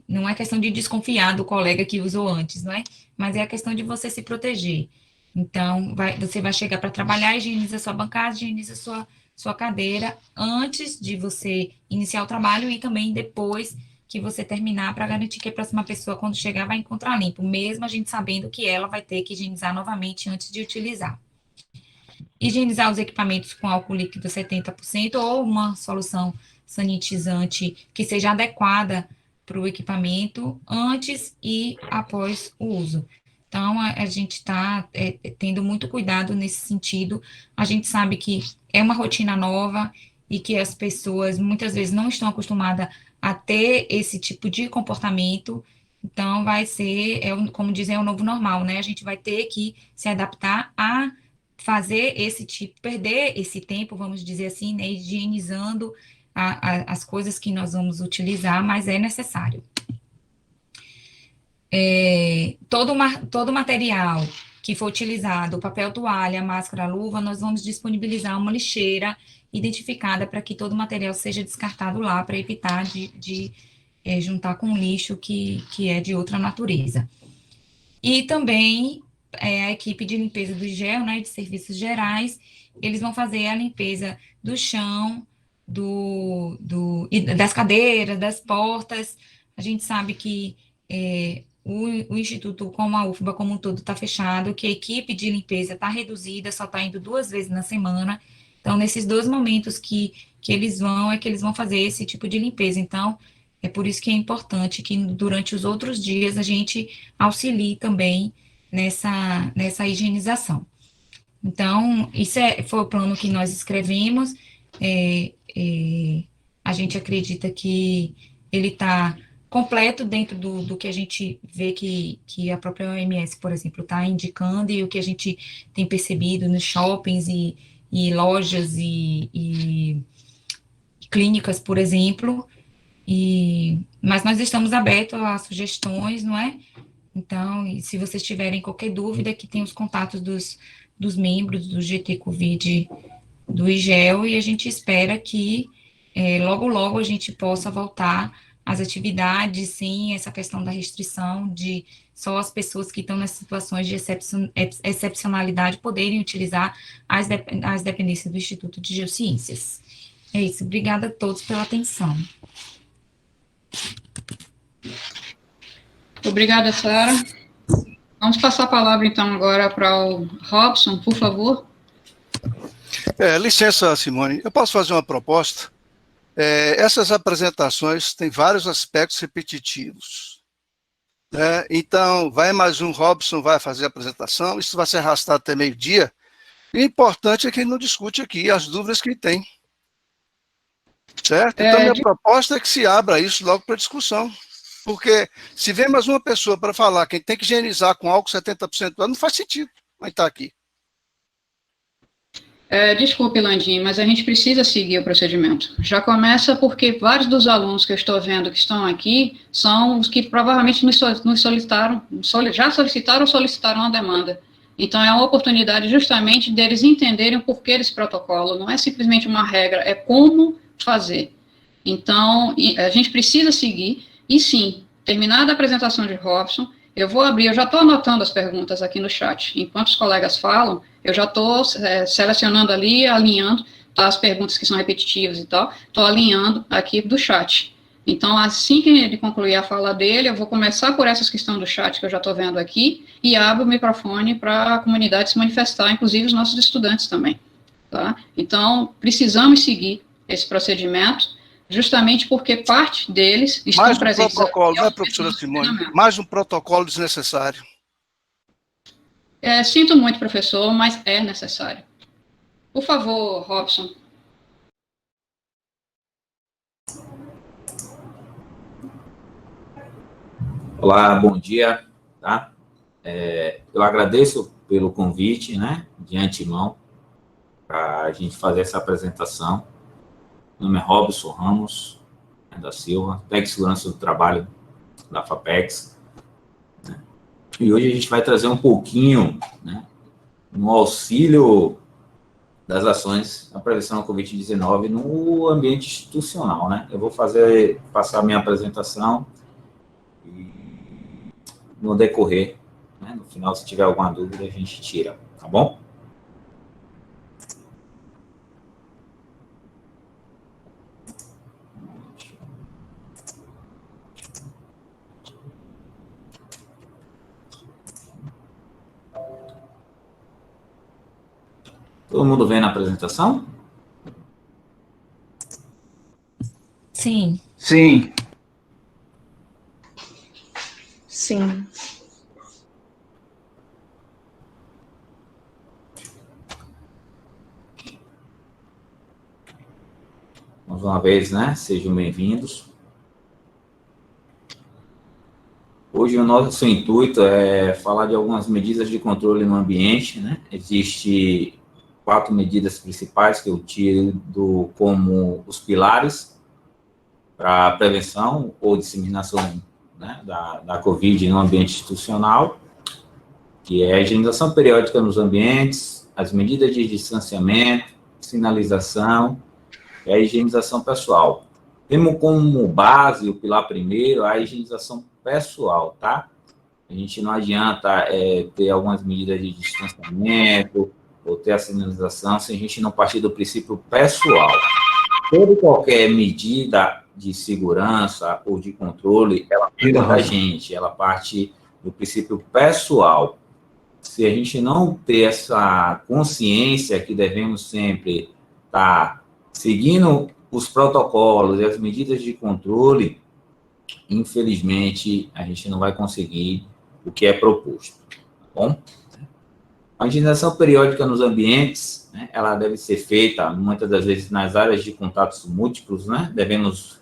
Não é questão de desconfiar do colega que usou antes, não é? Mas é a questão de você se proteger. Então, você vai chegar para trabalhar, higieniza sua bancada, higieniza sua cadeira antes de você iniciar o trabalho e também depois que você terminar, para garantir que a próxima pessoa, quando chegar, vai encontrar limpo, mesmo a gente sabendo que ela vai ter que higienizar novamente antes de utilizar. Higienizar os equipamentos com álcool líquido 70% ou uma solução sanitizante que seja adequada para o equipamento antes e após o uso. Então, a gente está tendo muito cuidado nesse sentido. A gente sabe que é uma rotina nova e que as pessoas muitas vezes não estão acostumadas a ter esse tipo de comportamento. Então, vai ser, como dizem, é o novo normal, né? A gente vai ter que se adaptar a fazer esse tipo, perder esse tempo, vamos dizer assim, né, higienizando as coisas que nós vamos utilizar, mas é necessário. Todo material que for utilizado, papel toalha, máscara, luva, nós vamos disponibilizar uma lixeira identificada para que todo o material seja descartado lá, para evitar de juntar com lixo que é de outra natureza. E também a equipe de limpeza do gel, né, de serviços gerais, eles vão fazer a limpeza do chão, das cadeiras, das portas. A gente sabe que o Instituto, como a UFBA como um todo, está fechado, que a equipe de limpeza está reduzida, só está indo 2 vezes na semana. Então, nesses 2 momentos que eles vão fazer esse tipo de limpeza. Então, é por isso que é importante que durante os outros dias a gente auxilie também nessa higienização. Então, isso foi o plano que nós escrevemos. A gente acredita que ele está completo dentro do que a gente vê que a própria OMS, por exemplo, está indicando e o que a gente tem percebido nos shoppings e lojas e clínicas, por exemplo. Mas nós estamos abertos a sugestões, não é? Então, se vocês tiverem qualquer dúvida, que tem os contatos dos membros do GT Covid do IGEL, e a gente espera que logo, logo a gente possa voltar às atividades sem essa questão da restrição de só as pessoas que estão nessas situações de excepcionalidade poderem utilizar as dependências do Instituto de Geociências. É isso, obrigada a todos pela atenção. Obrigada, Sara. Vamos passar a palavra, então, agora para o Robson, por favor. Licença, Simone, eu posso fazer uma proposta? Essas apresentações têm vários aspectos repetitivos. Né? Então, vai mais um, Robson vai fazer a apresentação, isso vai ser arrastado até meio-dia. O importante é que ele não discute aqui as dúvidas que ele tem. Certo? Então, minha proposta é que se abra isso logo para discussão. Porque se vem mais uma pessoa para falar que tem que higienizar com álcool 70%, não faz sentido, mas está aqui. Desculpe, Landim, mas a gente precisa seguir o procedimento. Já começa porque vários dos alunos que eu estou vendo que estão aqui são os que provavelmente nos solicitaram, já solicitaram ou solicitaram a demanda. Então, é uma oportunidade justamente deles entenderem o porquê desse protocolo. Não é simplesmente uma regra, é como fazer. Então, a gente precisa seguir, e sim, terminada a apresentação de Robson, eu já estou anotando as perguntas aqui no chat. Enquanto os colegas falam, eu já estou selecionando ali, alinhando as perguntas que são repetitivas e tal, estou alinhando aqui do chat. Então, assim que ele concluir a fala dele, eu vou começar por essas questões do chat que eu já estou vendo aqui, e abro o microfone para a comunidade se manifestar, inclusive os nossos estudantes também. Tá? Então, precisamos seguir esse procedimento, justamente porque parte deles estão mais presentes... Mais um protocolo, né, professora Simone? Mais um protocolo desnecessário. Sinto muito, professor, mas é necessário. Por favor, Robson. Olá, bom dia, tá? Eu agradeço pelo convite, né, de antemão, para a gente fazer essa apresentação. Meu nome é Robson Ramos da Silva, técnico de segurança do trabalho da FAPEX, né? E hoje a gente vai trazer um pouquinho, né, no auxílio das ações da prevenção ao Covid-19 no ambiente institucional, né? Eu vou passar a minha apresentação e no decorrer, né, no final, se tiver alguma dúvida, a gente tira, tá bom? Todo mundo vê na apresentação? Sim. Sim. Sim. Mais uma vez, né? Sejam bem-vindos. Hoje o nosso intuito é falar de algumas medidas de controle no ambiente, né? Existem 4 medidas principais que eu tiro como os pilares para a prevenção ou disseminação, né, da Covid no ambiente institucional, que é a higienização periódica nos ambientes, as medidas de distanciamento, sinalização e a higienização pessoal. Temos como base, o pilar primeiro, a higienização pessoal, tá? A gente não adianta ter algumas medidas de distanciamento ou ter a sinalização se a gente não partir do princípio pessoal. Toda e qualquer medida de segurança ou de controle, ela parte da gente, ela parte do princípio pessoal. Se a gente não ter essa consciência que devemos sempre estar seguindo os protocolos e as medidas de controle, infelizmente, a gente não vai conseguir o que é proposto, tá bom? A higienização periódica nos ambientes, né, ela deve ser feita, muitas das vezes, nas áreas de contatos múltiplos, né?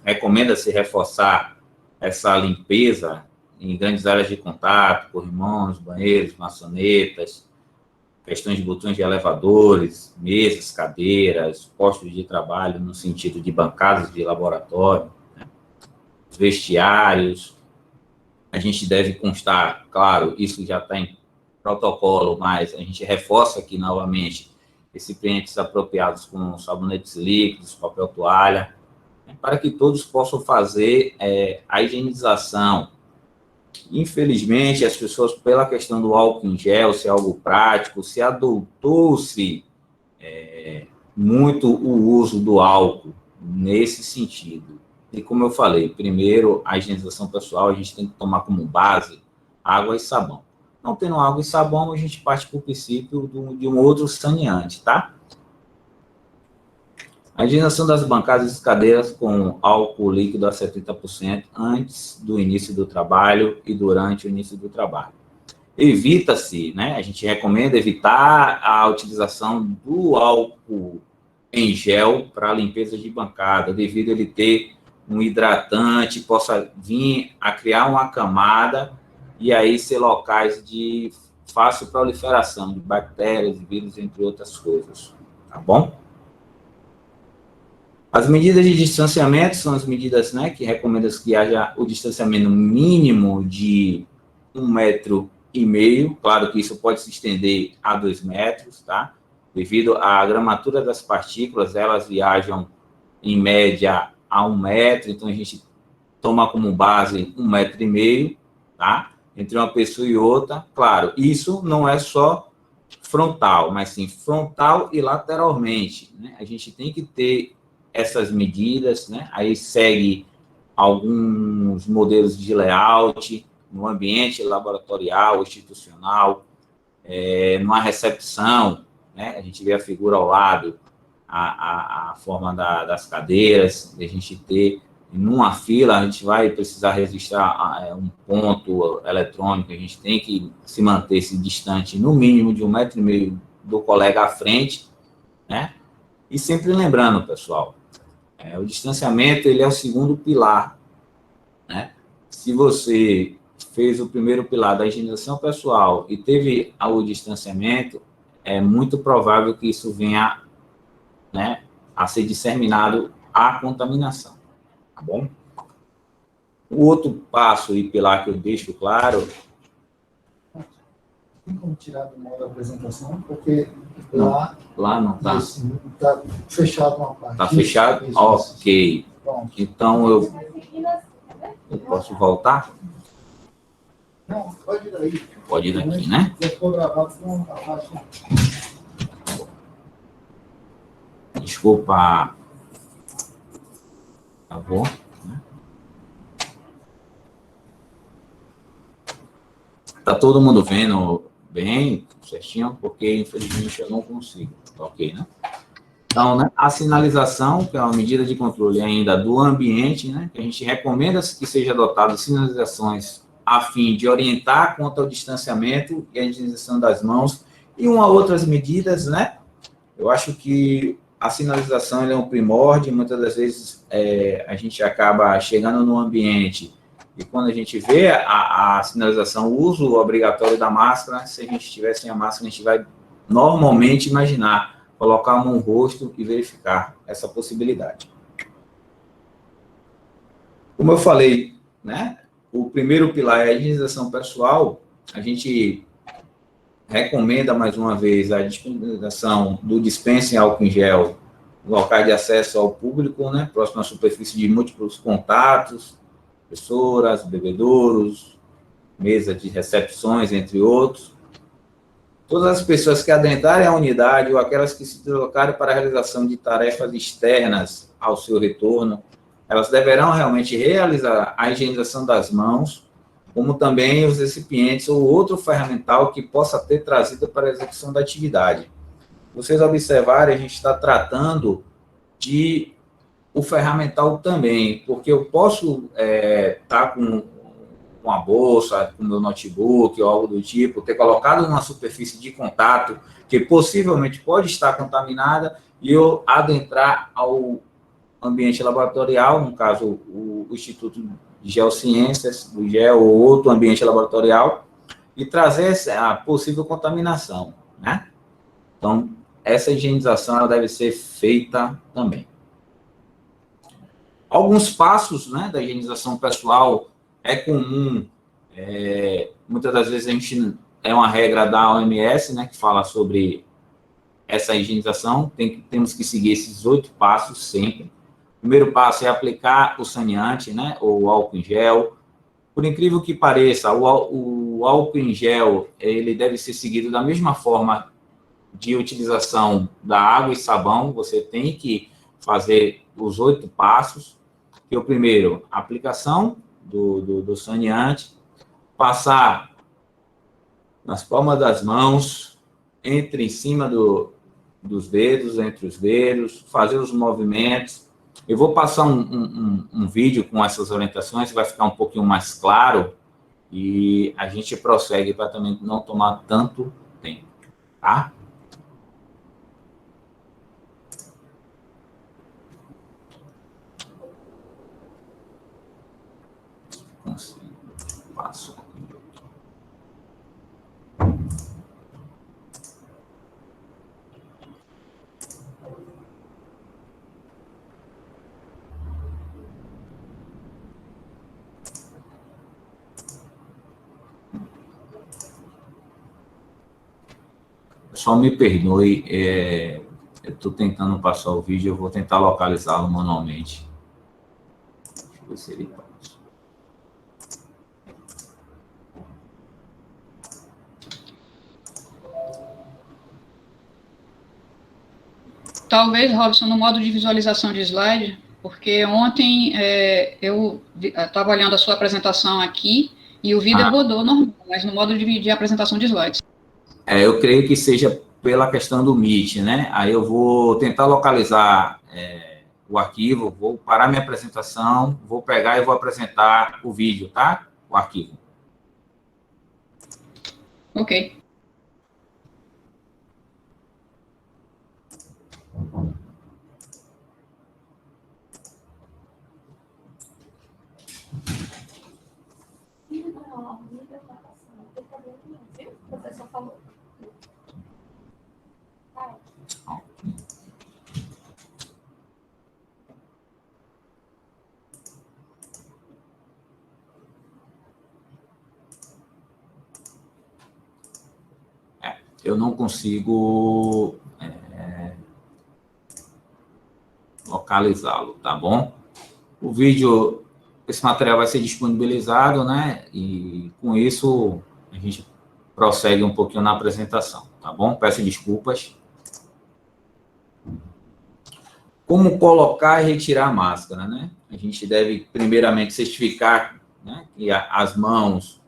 Recomenda-se reforçar essa limpeza em grandes áreas de contato, corrimões, banheiros, maçanetas, questões de botões de elevadores, mesas, cadeiras, postos de trabalho no sentido de bancadas de laboratório, né? Vestiários. A gente deve constar, claro, isso já está em protocolo, mas a gente reforça aqui novamente recipientes apropriados com sabonetes líquidos, papel toalha, né, para que todos possam fazer a higienização. Infelizmente, as pessoas, pela questão do álcool em gel, se é algo prático, se adotou-se muito o uso do álcool nesse sentido. E como eu falei, primeiro, a higienização pessoal, a gente tem que tomar como base água e sabão. Não tendo água e sabão, a gente parte para o princípio de um outro saneante, tá? A higienização das bancadas e cadeiras com álcool líquido a 70% antes do início do trabalho e durante o início do trabalho. Evita-se, né? A gente recomenda evitar a utilização do álcool em gel para limpeza de bancada, devido a ele ter um hidratante, possa vir a criar uma camada e aí ser locais de fácil proliferação de bactérias, vírus, entre outras coisas, tá bom? As medidas de distanciamento são as medidas, né, que recomendam que haja o distanciamento mínimo de 1,5 metro, claro que isso pode se estender a 2 metros, tá? Devido à gramatura das partículas, elas viajam em média a 1 metro, então a gente toma como base 1,5 metro, tá? Entre uma pessoa e outra, claro, isso não é só frontal, mas sim frontal e lateralmente, né? A gente tem que ter essas medidas, né? Aí segue alguns modelos de layout no ambiente laboratorial, institucional, numa recepção, né? A gente vê a figura ao lado, a forma das cadeiras, a gente ter numa fila, a gente vai precisar registrar um ponto eletrônico, a gente tem que se manter-se distante, no mínimo, de 1,5 m do colega à frente, né? E sempre lembrando, pessoal, o distanciamento, ele é o segundo pilar, né? Se você fez o primeiro pilar da higienização pessoal e teve o distanciamento, é muito provável que isso venha, né, a ser disseminado a contaminação, tá bom? O outro passo e pilar que eu deixo claro... Tem como tirar do modo da apresentação? Porque lá não está. Está fechado uma parte. Está fechado? Isso. Ok. Pronto. Então, eu posso voltar? Não, pode ir daí. Pode ir daqui, né? Já ficou gravado com a parte. Desculpa. Tá bom? Tá todo mundo vendo bem, certinho? Porque, infelizmente, eu não consigo. Tá ok, né? Então, né, a sinalização, que é uma medida de controle ainda do ambiente, né? Que a gente recomenda que seja adotada sinalizações a fim de orientar quanto ao distanciamento e a higienização das mãos e outras medidas, né? Eu acho que a sinalização é um primórdio, muitas das vezes a gente acaba chegando no ambiente e quando a gente vê a sinalização, o uso obrigatório da máscara, se a gente estiver sem a máscara, a gente vai normalmente imaginar, colocar a mão no rosto e verificar essa possibilidade. Como eu falei, né? O primeiro pilar é a higienização pessoal. A gente recomenda, mais uma vez, a disponibilização do dispense em álcool em gel no local de acesso ao público, né? Próximo à superfície de múltiplos contatos, impressoras, bebedouros, mesa de recepções, entre outros. Todas as pessoas que adentrarem a unidade ou aquelas que se deslocarem para a realização de tarefas externas ao seu retorno, elas deverão realmente realizar a higienização das mãos, como também os recipientes ou outro ferramental que possa ter trazido para a execução da atividade. Vocês observarem, a gente está tratando de o ferramental também, porque eu posso estar com uma bolsa, com meu notebook ou algo do tipo, ter colocado numa superfície de contato que possivelmente pode estar contaminada e eu adentrar ao ambiente laboratorial, no caso o Instituto de Geociências, do GEO ou outro ambiente laboratorial, e trazer a possível contaminação, né? Então, essa higienização ela deve ser feita também. Alguns passos, né, da higienização pessoal é comum, muitas das vezes a gente uma regra da OMS, né, que fala sobre essa higienização, temos que seguir esses 8 passos sempre. O primeiro passo é aplicar o saneante, né, ou o álcool em gel. Por incrível que pareça, o álcool em gel, ele deve ser seguido da mesma forma de utilização da água e sabão. Você tem que fazer os 8 passos, que é o primeiro, aplicação do saneante, passar nas palmas das mãos, em cima dos dedos, entre os dedos, fazer os movimentos. Eu vou passar um vídeo com essas orientações, vai ficar um pouquinho mais claro, e a gente prossegue para também não tomar tanto tempo, tá? Passo. Só me perdoe, eu estou tentando passar o vídeo, eu vou tentar localizá-lo manualmente. Deixa eu ver se ele passa. talvez, Robson, no modo de visualização de slide, porque ontem eu estava olhando a sua apresentação aqui e o vídeo rodou normal, mas no modo de apresentação de slides. Eu creio que seja pela questão do Meet, né? Aí eu vou tentar localizar o arquivo, vou parar minha apresentação, vou pegar e vou apresentar o vídeo, tá? O arquivo. Ok. O professor falou. Eu não consigo localizá-lo, tá bom? O vídeo, esse material vai ser disponibilizado, né? E com isso a gente prossegue um pouquinho na apresentação, tá bom? Peço desculpas. Como colocar e retirar a máscara, né? A gente deve primeiramente certificar, né, que as mãos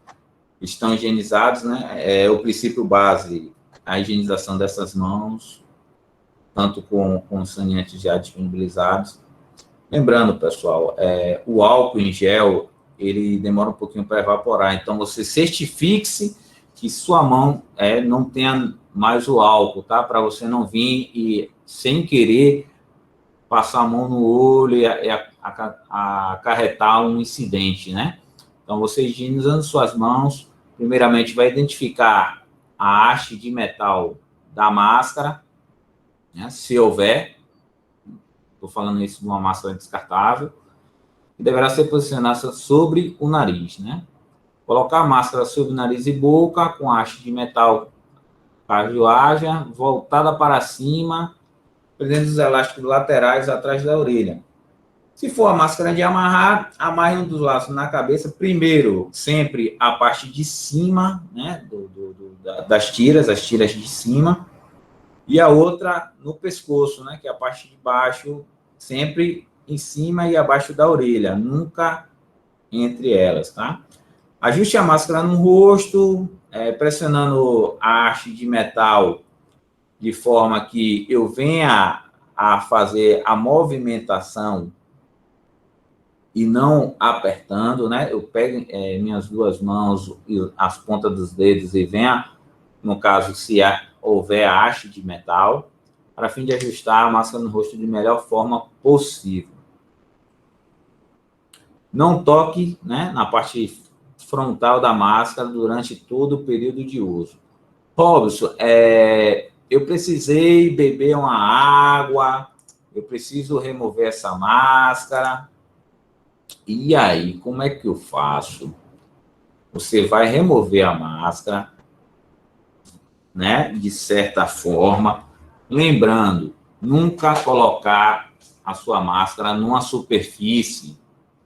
estão higienizadas, né? É o princípio base, a higienização dessas mãos, tanto com saneantes já disponibilizados. Lembrando, pessoal, o álcool em gel, ele demora um pouquinho para evaporar, então você certifique-se que sua mão não tenha mais o álcool, tá? Para você não vir e, sem querer, passar a mão no olho e acarretar um incidente, né? Então, você higienizando suas mãos, primeiramente vai identificar a haste de metal da máscara, né? Se houver, estou falando isso de uma máscara descartável, que deverá ser posicionada sobre o nariz, né? Colocar a máscara sobre o nariz e boca, com a haste de metal cardioagem, voltada para cima, prendendo os elásticos laterais atrás da orelha. Se for a máscara de amarrar, amarre um dos laços na cabeça, primeiro, sempre a parte de cima, né, das tiras, as tiras de cima, e a outra no pescoço, né, que é a parte de baixo, sempre em cima e abaixo da orelha, nunca entre elas, tá? Ajuste a máscara no rosto, pressionando a haste de metal de forma que eu venha a fazer a movimentação e não apertando, né? Eu pego minhas duas mãos e as pontas dos dedos e venha, no caso, se houver a haste de metal, para fim de ajustar a máscara no rosto de melhor forma possível. Não toque, né, na parte frontal da máscara durante todo o período de uso. Robson, eu precisei beber uma água, eu preciso remover essa máscara. E aí, como é que eu faço? Você vai remover a máscara, né, de certa forma, lembrando, nunca colocar a sua máscara numa superfície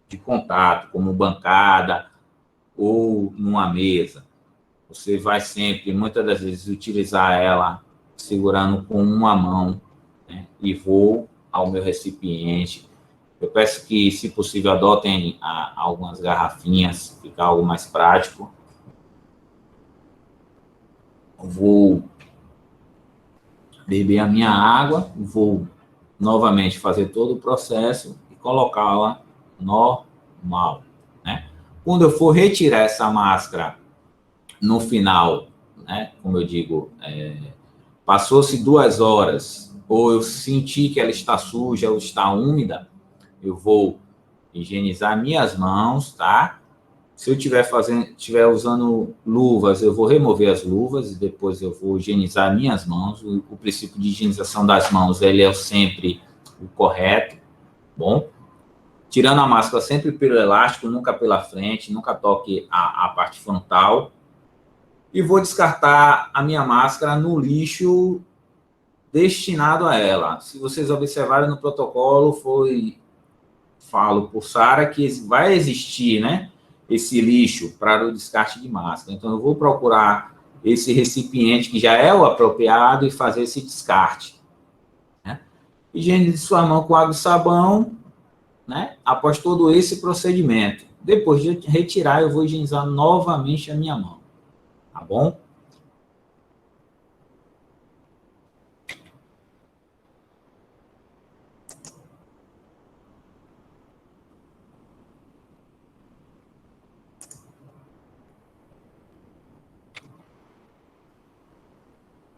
de contato, como bancada ou numa mesa. Você vai sempre, muitas das vezes, utilizar ela segurando com uma mão, né, e vou ao meu recipiente. Eu peço que, se possível, adotem algumas garrafinhas, ficar algo mais prático. Vou beber a minha água, vou novamente fazer todo o processo e colocá-la normal, né? Quando eu for retirar essa máscara no final, né, como eu digo, passou-se 2 horas, ou eu senti que ela está suja ou está úmida, eu vou higienizar minhas mãos, tá? Se eu estiver usando luvas, eu vou remover as luvas e depois eu vou higienizar minhas mãos. O princípio de higienização das mãos, ele é sempre o correto, bom? Tirando a máscara sempre pelo elástico, nunca pela frente, nunca toque a parte frontal. E vou descartar a minha máscara no lixo destinado a ela. Se vocês observarem no protocolo, falo por Sara que vai existir, né, esse lixo para o descarte de máscara. Então, eu vou procurar esse recipiente que já é o apropriado e fazer esse descarte, né? Higienize sua mão com água e sabão, né? Após todo esse procedimento. Depois de retirar, eu vou higienizar novamente a minha mão. Tá bom?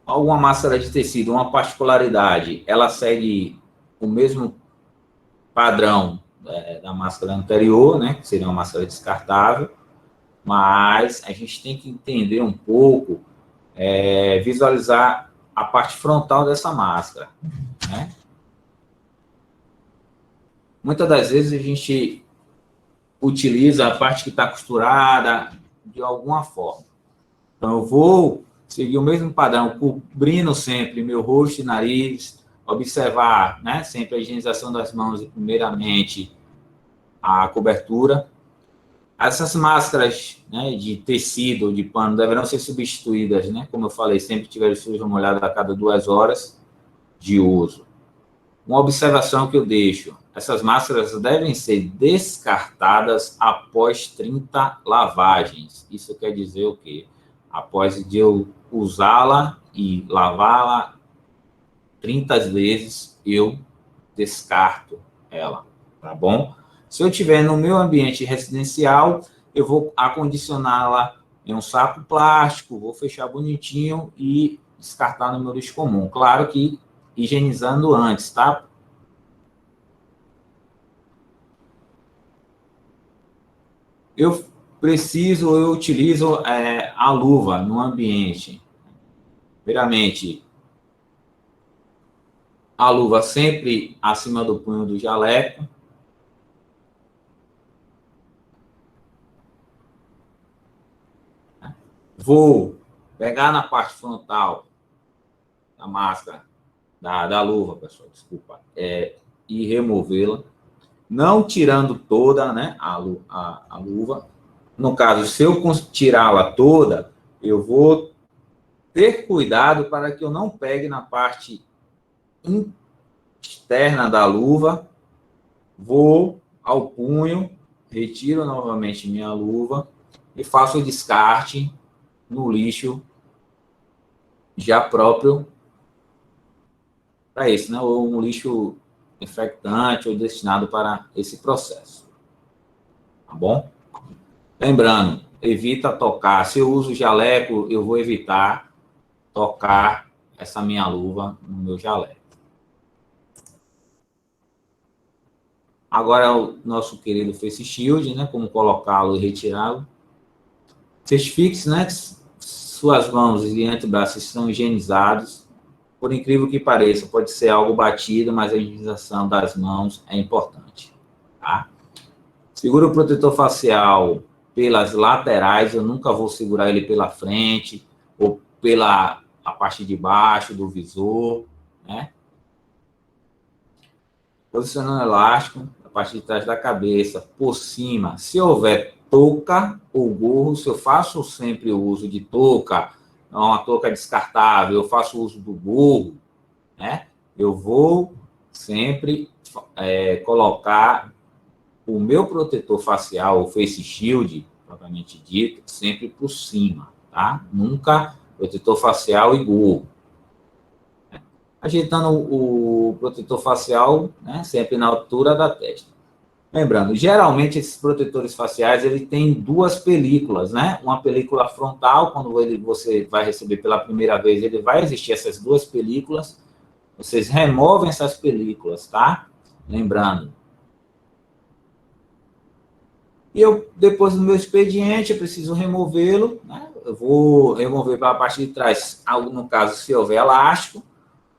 Alguma máscara de tecido, uma particularidade, ela segue o mesmo padrão da máscara anterior, né, que seria uma máscara descartável, mas a gente tem que entender um pouco, visualizar a parte frontal dessa máscara, né? Muitas das vezes a gente utiliza a parte que está costurada de alguma forma. Então, eu vou seguir o mesmo padrão, cobrindo sempre meu rosto e nariz, observar, né, sempre a higienização das mãos e, primeiramente, a cobertura. Essas máscaras, né, de tecido ou de pano deverão ser substituídas, né, como eu falei, sempre tiver sujo ou molhado a cada 2 horas de uso. Uma observação que eu deixo, essas máscaras devem ser descartadas após 30 lavagens. Isso quer dizer o quê? Após de eu usá-la e lavá-la 30 vezes, eu descarto ela, tá bom? Se eu tiver no meu ambiente residencial, eu vou acondicioná-la em um saco plástico, vou fechar bonitinho e descartar no meu lixo comum. Claro que higienizando antes, tá? Eu utilizo a luva no ambiente. Primeiramente, a luva sempre acima do punho do jaleco. Vou pegar na parte frontal da máscara, da luva, pessoal, desculpa, e removê-la, não tirando toda, né, a luva. No caso, se eu tirá-la toda, eu vou ter cuidado para que eu não pegue na parte externa da luva, vou ao punho, retiro novamente minha luva e faço o descarte no lixo já próprio para isso, né? Ou um lixo infectante ou destinado para esse processo. Tá bom? Lembrando, evita tocar. Se eu uso jaleco, eu vou evitar tocar essa minha luva no meu jaleco. Agora, o nosso querido Face Shield, né? Como colocá-lo e retirá-lo. Certifique-se, né? Que suas mãos e antebraços estão higienizados. Por incrível que pareça, pode ser algo batido, mas a higienização das mãos é importante. Tá? Segura o protetor facial pelas laterais, eu nunca vou segurar ele pela frente ou pela a parte de baixo do visor, né? Posicionando o elástico, a parte de trás da cabeça, por cima. Se houver touca ou gorro, se eu faço sempre o uso de touca, uma touca descartável, eu faço uso do gorro, né? Eu vou sempre colocar o meu protetor facial, o Face Shield, propriamente dito, sempre por cima, tá? Nunca protetor facial e gorro. Ajeitando o protetor facial, né, sempre na altura da testa. Lembrando, geralmente esses protetores faciais, ele tem 2 películas, né? Uma película frontal, quando você vai receber pela primeira vez, ele vai existir essas 2 películas. Vocês removem essas películas, tá? Lembrando. E eu, depois do meu expediente, eu preciso removê-lo, né? Eu vou remover para a parte de trás, no caso, se houver elástico,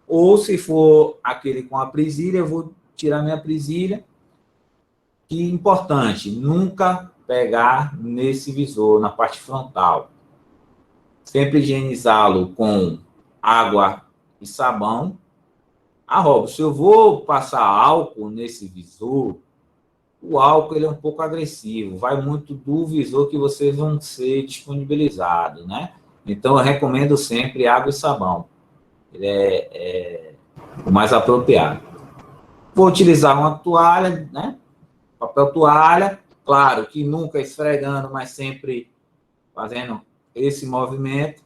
ou se for aquele com a presilha, eu vou tirar minha presilha. E importante, nunca pegar nesse visor, na parte frontal. Sempre higienizá-lo com água e sabão. Rob, se eu vou passar álcool nesse visor, o álcool ele é um pouco agressivo, vai muito do visor que vocês vão ser disponibilizados, né? Então, eu recomendo sempre água e sabão. Ele é o mais apropriado. Vou utilizar uma toalha, né? Papel toalha, claro que nunca esfregando, mas sempre fazendo esse movimento,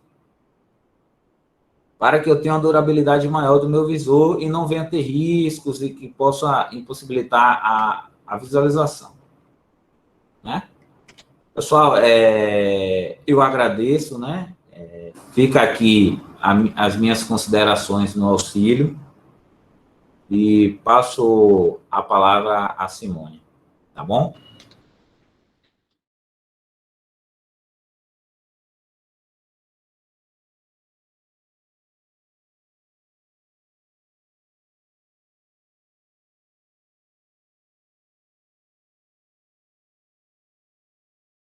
para que eu tenha uma durabilidade maior do meu visor e não venha ter riscos e que possa impossibilitar a visualização, né? Pessoal, eu agradeço, né? Fica aqui as minhas considerações no auxílio e passo a palavra a Simone, tá bom?